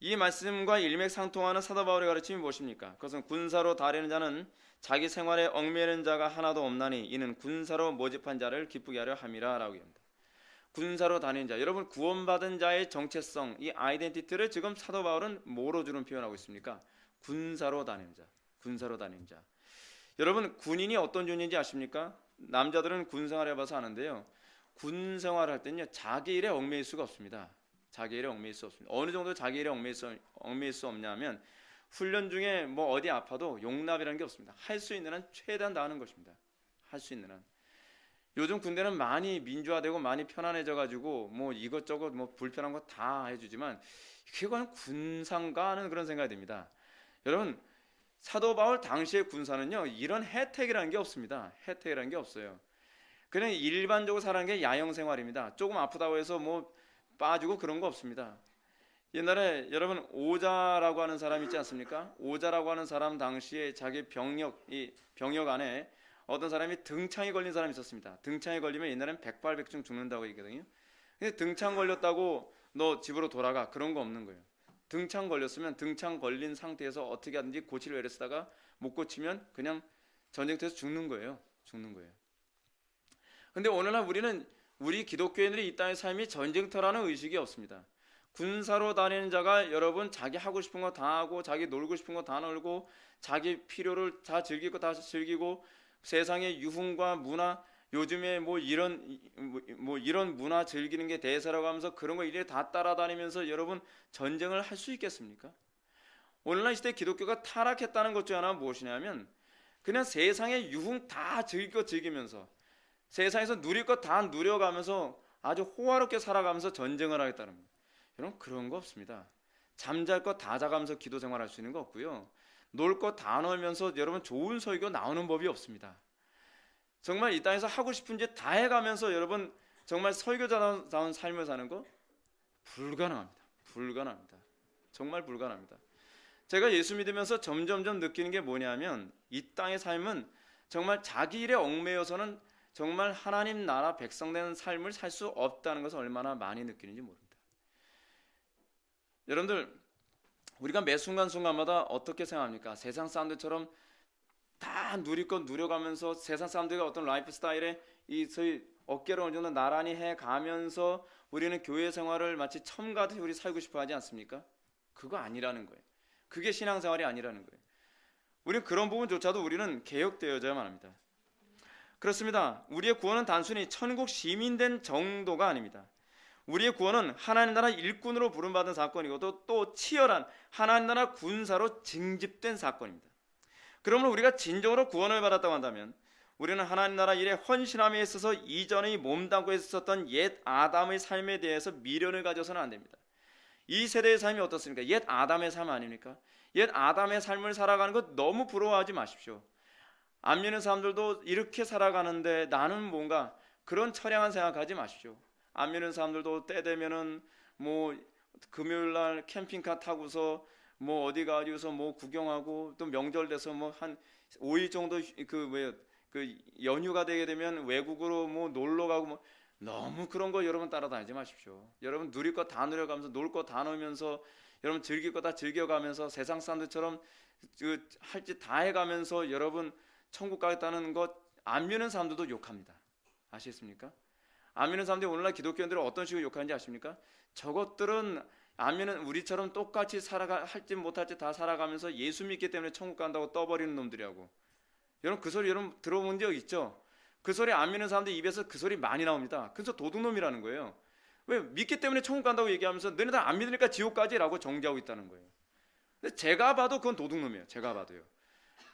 이 말씀과 일맥상통하는 사도 바울의 가르침이 무엇입니까? 그것은 군사로 다니는 자는 자기 생활에 얽매이는 자가 하나도 없나니 이는 군사로 모집한 자를 기쁘게 하려 함이라 라고 합니다. 군사로 다니는 자, 여러분, 구원받은 자의 정체성, 이 아이덴티티를 지금 사도 바울은 뭐로 주로 표현하고 있습니까? 군사로 다니는 자, 군사로 다니는 자. 여러분, 군인이 어떤 존재인지 아십니까? 남자들은 군 생활 해봐서 아는데요. 군 생활할 때는요, 자기 일에 얽매일 수가 없습니다. 자기 일에 얽매일 수 없습니다. 어느 정도 자기 일에 얽매일 수 없냐면 훈련 중에 뭐 어디 아파도 용납이라는 게 없습니다. 할 수 있는 한 최대한 다 하는 것입니다. 할 수 있는 한. 요즘 군대는 많이 민주화되고 많이 편안해져 가지고 뭐 이것저것 뭐 불편한 거 다 해주지만 이게 과연 군상가 하는 그런 생각이 듭니다. 여러분, 사도 바울 당시의 군사는요, 이런 혜택이라는 게 없습니다. 혜택이라는 게 없어요. 그냥 일반적으로 살아가는 게 야영 생활입니다. 조금 아프다고 해서 뭐 빠지고 그런 거 없습니다. 옛날에 여러분 오자라고 하는 사람 있지 않습니까? 오자라고 하는 사람 당시에 자기 병역 안에 어떤 사람이 등창이 걸린 사람이 있었습니다. 등창이 걸리면 옛날엔 백발백중 죽는다고 얘기거든요. 근데 등창 걸렸다고 너 집으로 돌아가, 그런 거 없는 거예요. 등창 걸렸으면 등창 걸린 상태에서 어떻게 하든지 고치려 애를 쓰다가 못 고치면 그냥 전쟁터에서 죽는 거예요. 죽는 거예요. 근데 오늘날 우리 기독교인들이 이 땅의 삶이 전쟁터라는 의식이 없습니다. 군사로 다니는 자가 여러분 자기 하고 싶은 거 다 하고 자기 놀고 싶은 거 다 놀고 자기 필요를 다 즐기고 다 즐기고 세상의 유흥과 문화, 요즘에 뭐 이런 문화 즐기는 게 대세라고 하면서 그런 거 이래 다 따라다니면서 여러분 전쟁을 할 수 있겠습니까? 오늘날 이 시대 기독교가 타락했다는 것 중 하나는 무엇이냐면 그냥 세상의 유흥 다 즐기면서 세상에서 누릴 것 다 누려가면서 아주 호화롭게 살아가면서 전쟁을 하겠다는 거예요. 여러분, 그런 거 없습니다. 잠잘 것 다 자가면서 기도 생활할 수 있는 거 없고요. 놀 것 다 놀면서 여러분 좋은 설교 나오는 법이 없습니다. 정말 이 땅에서 하고 싶은 짓 다 해가면서 여러분 정말 설교자다운 삶을 사는 거 불가능합니다. 불가능합니다. 정말 불가능합니다. 제가 예수 믿으면서 점점점 느끼는 게 뭐냐면 이 땅의 삶은 정말 자기 일에 얽매여서는 정말 하나님 나라 백성 되는 삶을 살 수 없다는 것을 얼마나 많이 느끼는지 모릅니다. 여러분들, 우리가 매 순간순간마다 어떻게 생각합니까? 세상 사람들처럼 다 누릴 것 누려가면서 세상 사람들과 어떤 라이프 스타일에 저희 어깨를 어느 정도 나란히 해가면서 우리는 교회 생활을 마치 첨가듯이 우리 살고 싶어 하지 않습니까? 그거 아니라는 거예요. 그게 신앙생활이 아니라는 거예요. 우리는 그런 부분조차도 우리는 개혁되어져야만 합니다. 그렇습니다. 우리의 구원은 단순히 천국 시민된 정도가 아닙니다. 우리의 구원은 하나님 나라 일꾼으로 부름받은 사건이고 또 치열한 하나님 나라 군사로 징집된 사건입니다. 그러므로 우리가 진정으로 구원을 받았다고 한다면 우리는 하나님 나라 일에 헌신함에 있어서 이전에 몸담고 있었던 옛 아담의 삶에 대해서 미련을 가져서는 안 됩니다. 이 세대의 삶이 어떻습니까? 옛 아담의 삶 아닙니까? 옛 아담의 삶을 살아가는 것 너무 부러워하지 마십시오. 안 믿는 사람들도 이렇게 살아가는데 나는 뭔가 그런 처량한 생각하지 마십시오. 안 믿는 사람들도 때 되면은 뭐 금요일날 캠핑카 타고서 뭐 어디 가지고서 뭐 구경하고 또 명절 돼서 뭐 한 5일 정도 그 연휴가 되게 되면 외국으로 뭐 놀러 가고 뭐 너무 그런 거 여러분 따라다니지 마십시오. 여러분 누릴 거 다 누려가면서 놀 거 다 놀면서 여러분 즐길 거 다 즐겨가면서 세상 사람들처럼 할 짓 다 해가면서 여러분 천국 가겠다는 것 안 믿는 사람들도 욕합니다. 아시겠습니까? 안 믿는 사람들이 오늘날 기독교인들을 어떤 식으로 욕하는지 아십니까? 저것들은 안 믿는 우리처럼 똑같이 할지 못할지 다 살아가면서 예수 믿기 때문에 천국 간다고 떠버리는 놈들이라고. 여러분 그 소리 여러분 들어본 적 있죠? 그 소리 안 믿는 사람들 입에서 그 소리 많이 나옵니다. 그래서 도둑놈이라는 거예요. 왜? 믿기 때문에 천국 간다고 얘기하면서 너네 다 안 믿으니까 지옥 가지라고 정죄하고 있다는 거예요. 근데 제가 봐도 그건 도둑놈이에요. 제가 봐도요.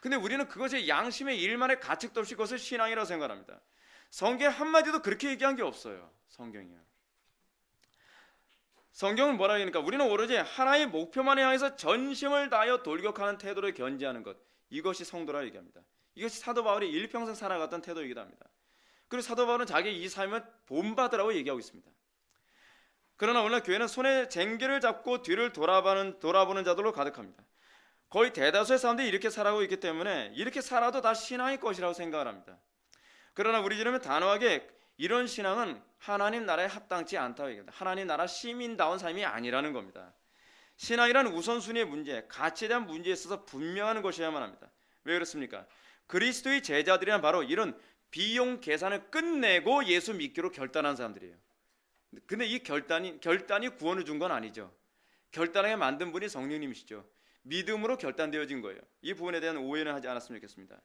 근데 우리는 그것이 양심의 일만의 가책도 없이 그것을 신앙이라고 생각합니다. 성경 한마디도 그렇게 얘기한 게 없어요. 성경은 뭐라 하니까 우리는 오로지 하나의 목표만을 향해서 전심을 다하여 돌격하는 태도를 견지하는 것, 이것이 성도라 얘기합니다. 이것이 사도 바울이 일평생 살아갔던 태도이기도 합니다. 그리고 사도 바울은 자기 이 삶을 본받으라고 얘기하고 있습니다. 그러나 오늘 교회는 손에 쟁기를 잡고 뒤를 돌아보는 자들로 가득합니다. 거의 대다수의 사람들이 이렇게 살아가고 있기 때문에 이렇게 살아도 다 신앙의 것이라고 생각을 합니다. 그러나 우리 주님은 단호하게 이런 신앙은 하나님 나라에 합당치 않다고 얘기합니다. 하나님 나라 시민다운 삶이 아니라는 겁니다. 신앙이란 우선순위의 문제, 가치에 대한 문제에 있어서 분명한 것이어야만 합니다. 왜 그렇습니까? 그리스도의 제자들이란 바로 이런 비용 계산을 끝내고 예수 믿기로 결단한 사람들이에요. 근데 이 결단이 구원을 준 건 아니죠. 결단하게 만든 분이 성령님이시죠. 믿음으로 결단되어진 거예요. 이 부분에 대한 오해는 하지 않았으면 좋겠습니다.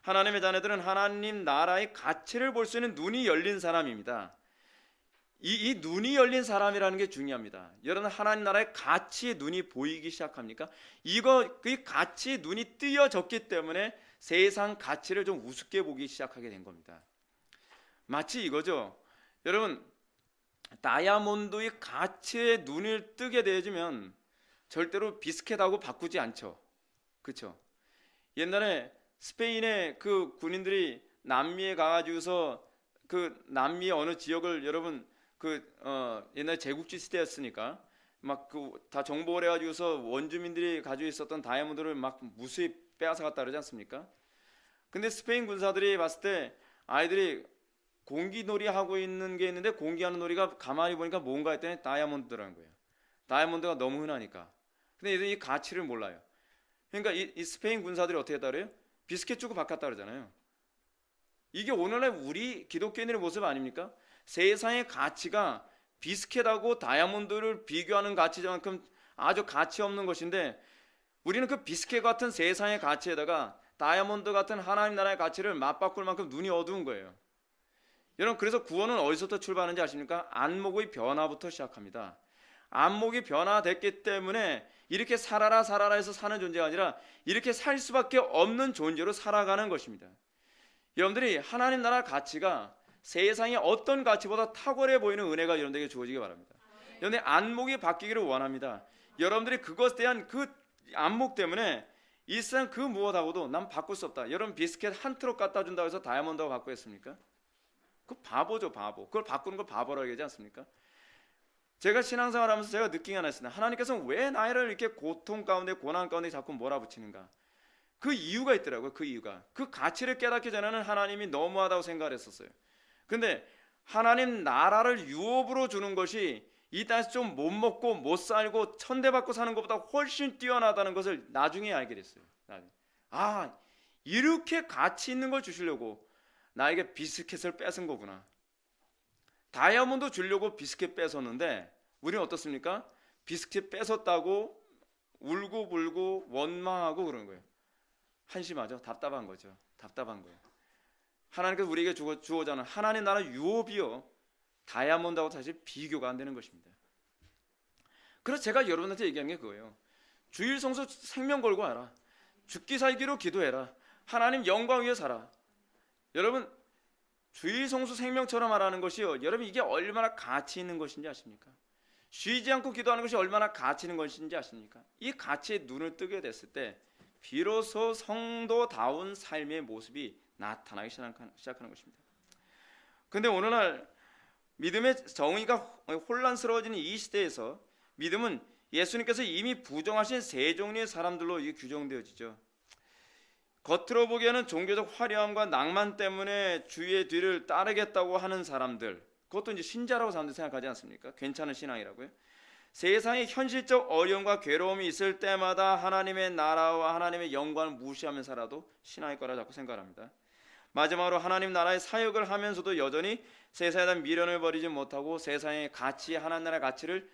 하나님의 자녀들은 하나님 나라의 가치를 볼 수 있는 눈이 열린 사람입니다. 이 눈이 열린 사람이라는 게 중요합니다. 여러분, 하나님 나라의 가치의 눈이 보이기 시작합니까? 그 가치의 눈이 띄어졌기 때문에 세상 가치를 좀 우습게 보기 시작하게 된 겁니다. 마치 이거죠. 여러분, 다이아몬드의 가치에 눈을 뜨게 되어지면 절대로 비스켓하고 바꾸지 않죠. 그렇죠? 옛날에 스페인의 그 군인들이 남미에 가가지고서 그 남미의 어느 지역을 여러분 옛날 제국지 시대였으니까 막 그 다 정복을 해가지고서 원주민들이 가지고 있었던 다이아몬드를 막 무수히 빼앗아 갔다 그러지 않습니까? 근데 스페인 군사들이 봤을 때 아이들이 공기놀이 하고 있는 게 있는데 공기하는 놀이가 가만히 보니까 뭔가 했더니 다이아몬드라는 거예요. 다이아몬드가 너무 흔하니까. 근데 얘들이 이 가치를 몰라요. 그러니까 이 스페인 군사들이 어떻게 했다 그래요? 비스켓 주고 바꿨다 그러잖아요. 이게 오늘날 우리 기독교인들의 모습 아닙니까? 세상의 가치가 비스켓하고 다이아몬드를 비교하는 가치만큼 아주 가치 없는 것인데, 우리는 그 비스켓 같은 세상의 가치에다가 다이아몬드 같은 하나님 나라의 가치를 맞바꿀 만큼 눈이 어두운 거예요. 여러분, 그래서 구원은 어디서부터 출발하는지 아십니까? 안목의 변화부터 시작합니다. 안목이 변화됐기 때문에 이렇게 살아라 해서 사는 존재가 아니라 이렇게 살 수밖에 없는 존재로 살아가는 것입니다. 여러분들이 하나님 나라 가치가 세상의 어떤 가치보다 탁월해 보이는 은혜가 여러분들에게 주어지기 바랍니다. 여러분의 안목이 바뀌기를 원합니다. 여러분들이 그것에 대한 그 안목 때문에 이 세상 그 무엇하고도 난 바꿀 수 없다. 여러분, 비스켓 한 트럭 갖다 준다고 해서 다이아몬드하고 바꾸겠습니까? 그 바보죠, 바보. 그걸 바꾸는 걸 바보라고 얘기하지 않습니까? 제가 신앙생활하면서 제가 느낀 게 하나 있습니다. 하나님께서는 왜 나를 이렇게 고통 가운데 고난 가운데 자꾸 몰아붙이는가? 그 이유가 있더라고요. 그 이유가, 그 가치를 깨닫기 전에는 하나님이 너무하다고 생각을 했었어요. 근데 하나님 나라를 유업으로 주는 것이 이 땅에서 좀 못 먹고 못 살고 천대받고 사는 것보다 훨씬 뛰어나다는 것을 나중에 알게 됐어요. 아, 이렇게 가치 있는 걸 주시려고 나에게 비스켓을 뺏은 거구나. 다이아몬드 주려고 비스켓 뺏었는데 우리는 어떻습니까? 비스켓 뺏었다고 울고불고 원망하고 그러는 거예요. 한심하죠. 답답한 거죠. 답답한 거예요. 하나님께서 우리에게 주어져 하는 하나님 나라 유업이요, 다이아몬드하고 사실 비교가 안 되는 것입니다. 그래서 제가 여러분한테 얘기한 게 그거예요. 주일 성수 생명 걸고 하라. 죽기 살기로 기도해라. 하나님 영광 위에 살아. 여러분, 주일 성수 생명처럼 하라는 것이요, 여러분 이게 얼마나 가치 있는 것인지 아십니까? 쉬지 않고 기도하는 것이 얼마나 가치 있는 것인지 아십니까? 이 가치에 눈을 뜨게 됐을 때 비로소 성도다운 삶의 모습이 나타나기 시작하는 것입니다. 그런데 오늘날 믿음의 정의가 혼란스러워지는 이 시대에서 믿음은 예수님께서 이미 부정하신 세 종류의 사람들로 규정되어지죠. 겉으로 보기에는 종교적 화려함과 낭만 때문에 주의 뒤를 따르겠다고 하는 사람들, 그것도 이제 신자라고 사람들 생각하지 않습니까? 괜찮은 신앙이라고요. 세상에 현실적 어려움과 괴로움이 있을 때마다 하나님의 나라와 하나님의 영광을 무시하며 살아도 신앙일 거라 자꾸 생각합니다. 마지막으로 하나님 나라의 사역을 하면서도 여전히 세상에 대한 미련을 버리지 못하고 세상의 가치, 하나님 나라의 가치를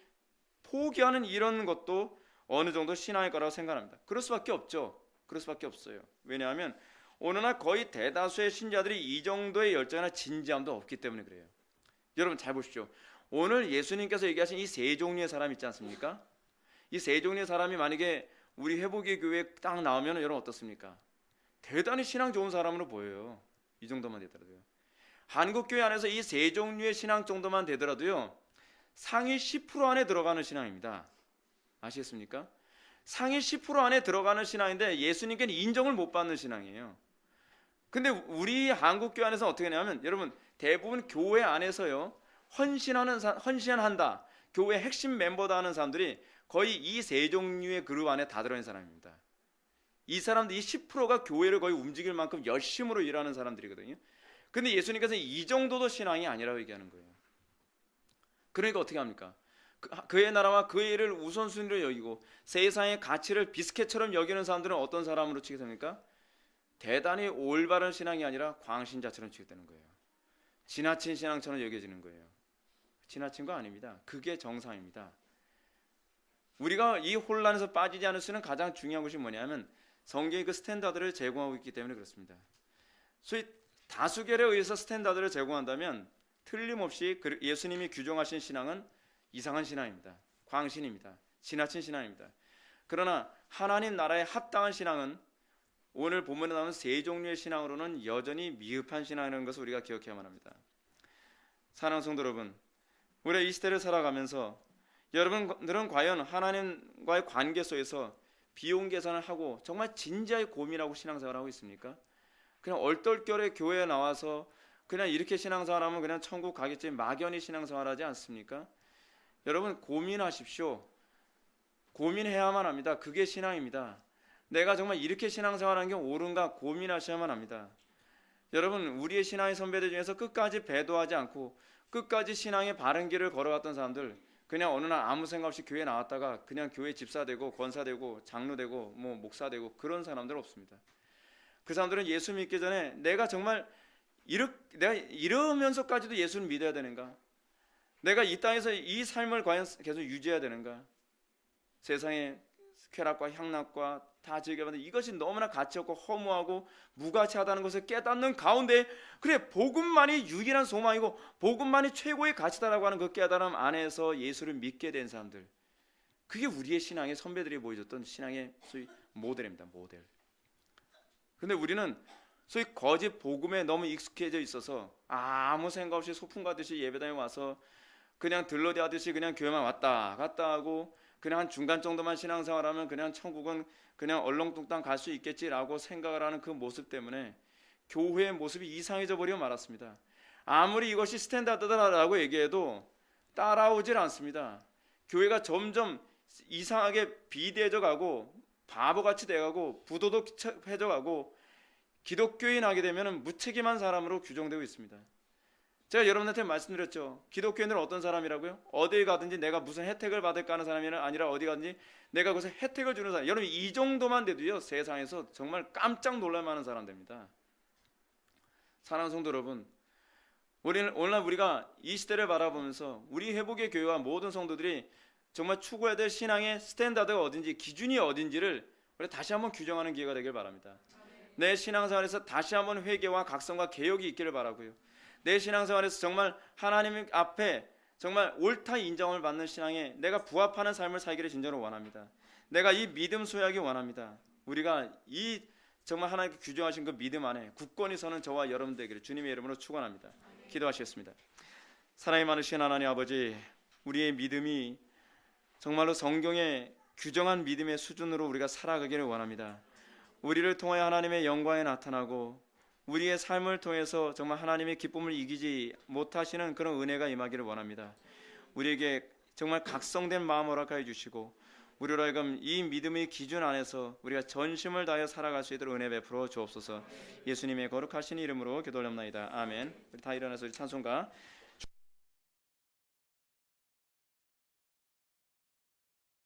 포기하는 이런 것도 어느 정도 신앙일 거라고 생각합니다. 그럴 수밖에 없죠. 그럴 수밖에 없어요. 왜냐하면 오늘날 거의 대다수의 신자들이 이 정도의 열정이나 진지함도 없기 때문에 그래요. 여러분 잘 보십시오. 오늘 예수님께서 얘기하신 이 세 종류의 사람 있지 않습니까? 이 세 종류의 사람이 만약에 우리 회복의 교회에 딱 나오면 여러분 어떻습니까? 대단히 신앙 좋은 사람으로 보여요. 이 정도만 되더라도요. 한국교회 안에서 이 세 종류의 신앙 정도만 되더라도요, 상위 10% 안에 들어가는 신앙입니다. 아시겠습니까? 상위 10% 안에 들어가는 신앙인데 예수님께는 인정을 못 받는 신앙이에요. 근데 우리 한국교회 안에서 어떻게 하냐면, 여러분 대부분 교회 안에서요, 헌신한다, 교회 핵심 멤버다 하는 사람들이 거의 이 세 종류의 그룹 안에 다 들어있는 사람입니다. 이 사람들, 이 10%가 교회를 거의 움직일 만큼 열심으로 일하는 사람들이거든요. 근데 예수님께서 이 정도도 신앙이 아니라고 얘기하는 거예요. 그러니까 어떻게 합니까? 그의 나라와 그의 일을 우선순위로 여기고 세상의 가치를 비스켓처럼 여기는 사람들은 어떤 사람으로 치게 됩니까? 대단히 올바른 신앙이 아니라 광신자처럼 치게 되는 거예요. 지나친 신앙처럼 여겨지는 거예요. 지나친 거 아닙니다. 그게 정상입니다. 우리가 이 혼란에서 빠지지 않을 수 있는 가장 중요한 것이 뭐냐면 성경이 그 스탠다드를 제공하고 있기 때문에 그렇습니다. 소위 다수결에 의해서 스탠다드를 제공한다면 틀림없이 예수님이 규정하신 신앙은 이상한 신앙입니다. 광신입니다. 지나친 신앙입니다. 그러나 하나님 나라에 합당한 신앙은 오늘 본문에 나오는 세 종류의 신앙으로는 여전히 미흡한 신앙이라는 것을 우리가 기억해야만 합니다. 사랑하는 성도 여러분, 우리가 이 시대를 살아가면서 여러분들은 과연 하나님과의 관계 속에서 비용 계산을 하고 정말 진지하게 고민하고 신앙생활을 하고 있습니까? 그냥 얼떨결에 교회에 나와서 그냥 이렇게 신앙생활하면 그냥 천국 가겠지 막연히 신앙생활하지 않습니까? 여러분 고민하십시오. 고민해야만 합니다. 그게 신앙입니다. 내가 정말 이렇게 신앙생활하는 게 옳은가 고민하셔야만 합니다. 여러분 우리의 신앙의 선배들 중에서 끝까지 배도하지 않고 끝까지 신앙의 바른 길을 걸어갔던 사람들, 그냥 어느 날 아무 생각 없이 교회 나왔다가 그냥 교회 집사되고 권사되고 장로되고 뭐 목사되고 그런 사람들 없습니다. 그 사람들은 예수 믿기 전에 내가 정말 내가 이러면서까지도 예수를 믿어야 되는가? 내가 이 땅에서 이 삶을 과연 계속 유지해야 되는가? 세상의 쾌락과 향락과 다 즐겨봤는데 이것이 너무나 가치없고 허무하고 무가치하다는 것을 깨닫는 가운데, 그래 복음만이 유일한 소망이고 복음만이 최고의 가치다라고 하는 그 깨달음 안에서 예수를 믿게 된 사람들, 그게 우리의 신앙의 선배들이 보여줬던 신앙의 소위 모델입니다. 모델. 근데 우리는 소위 거짓 복음에 너무 익숙해져 있어서 아무 생각 없이 소풍 가듯이 예배당에 와서 그냥 들러리 하듯이 그냥 교회만 왔다 갔다 하고 그냥 한 중간 정도만 신앙생활하면 그냥 천국은 그냥 얼렁뚱땅 갈 수 있겠지라고 생각을 하는 그 모습 때문에 교회의 모습이 이상해져 버려 말았습니다. 아무리 이것이 스탠다드다라고 얘기해도 따라오질 않습니다. 교회가 점점 이상하게 비대해져 가고 바보같이 돼가고 부도덕해져 가고 기독교인 하게 되면 무책임한 사람으로 규정되고 있습니다. 제가 여러분한테 말씀드렸죠. 기독교인들은 어떤 사람이라고요? 어딜 가든지 내가 무슨 혜택을 받을까 하는 사람이 아니라 어디 가든지 내가 거기서 혜택을 주는 사람. 여러분 이 정도만 돼도요 세상에서 정말 깜짝 놀랄만한 사람 됩니다. 사랑하는 성도 여러분, 오늘날 우리가 이 시대를 바라보면서 우리 회복의 교회와 모든 성도들이 정말 추구해야 될 신앙의 스탠다드가 어딘지, 기준이 어딘지를 우리 다시 한번 규정하는 기회가 되길 바랍니다. 내 신앙생활에서 다시 한번 회개와 각성과 개혁이 있기를 바라고요. 내 신앙생활에서 정말 하나님 앞에 정말 옳다 인정을 받는 신앙에 내가 부합하는 삶을 살기를 진정으로 원합니다. 내가 이 믿음 소유하기 원합니다. 우리가 이 정말 하나님께 규정하신 그 믿음 안에 굳건히 서는 저와 여러분 되기를 주님의 이름으로 축원합니다. 기도하시겠습니다. 사랑이 많으신 하나님 아버지, 우리의 믿음이 정말로 성경에 규정한 믿음의 수준으로 우리가 살아가기를 원합니다. 우리를 통하여 하나님의 영광이 나타나고 우리의 삶을 통해서 정말 하나님의 기쁨을 이기지 못하시는 그런 은혜가 임하기를 원합니다. 우리에게 정말 각성된 마음 허락하여 주시고 우리로 하여금 이 믿음의 기준 안에서 우리가 전심을 다하여 살아갈 수 있도록 은혜 베풀어 주옵소서. 예수님의 거룩하신 이름으로 기도하옵나이다. 아멘. 우리 다 일어나서 찬송가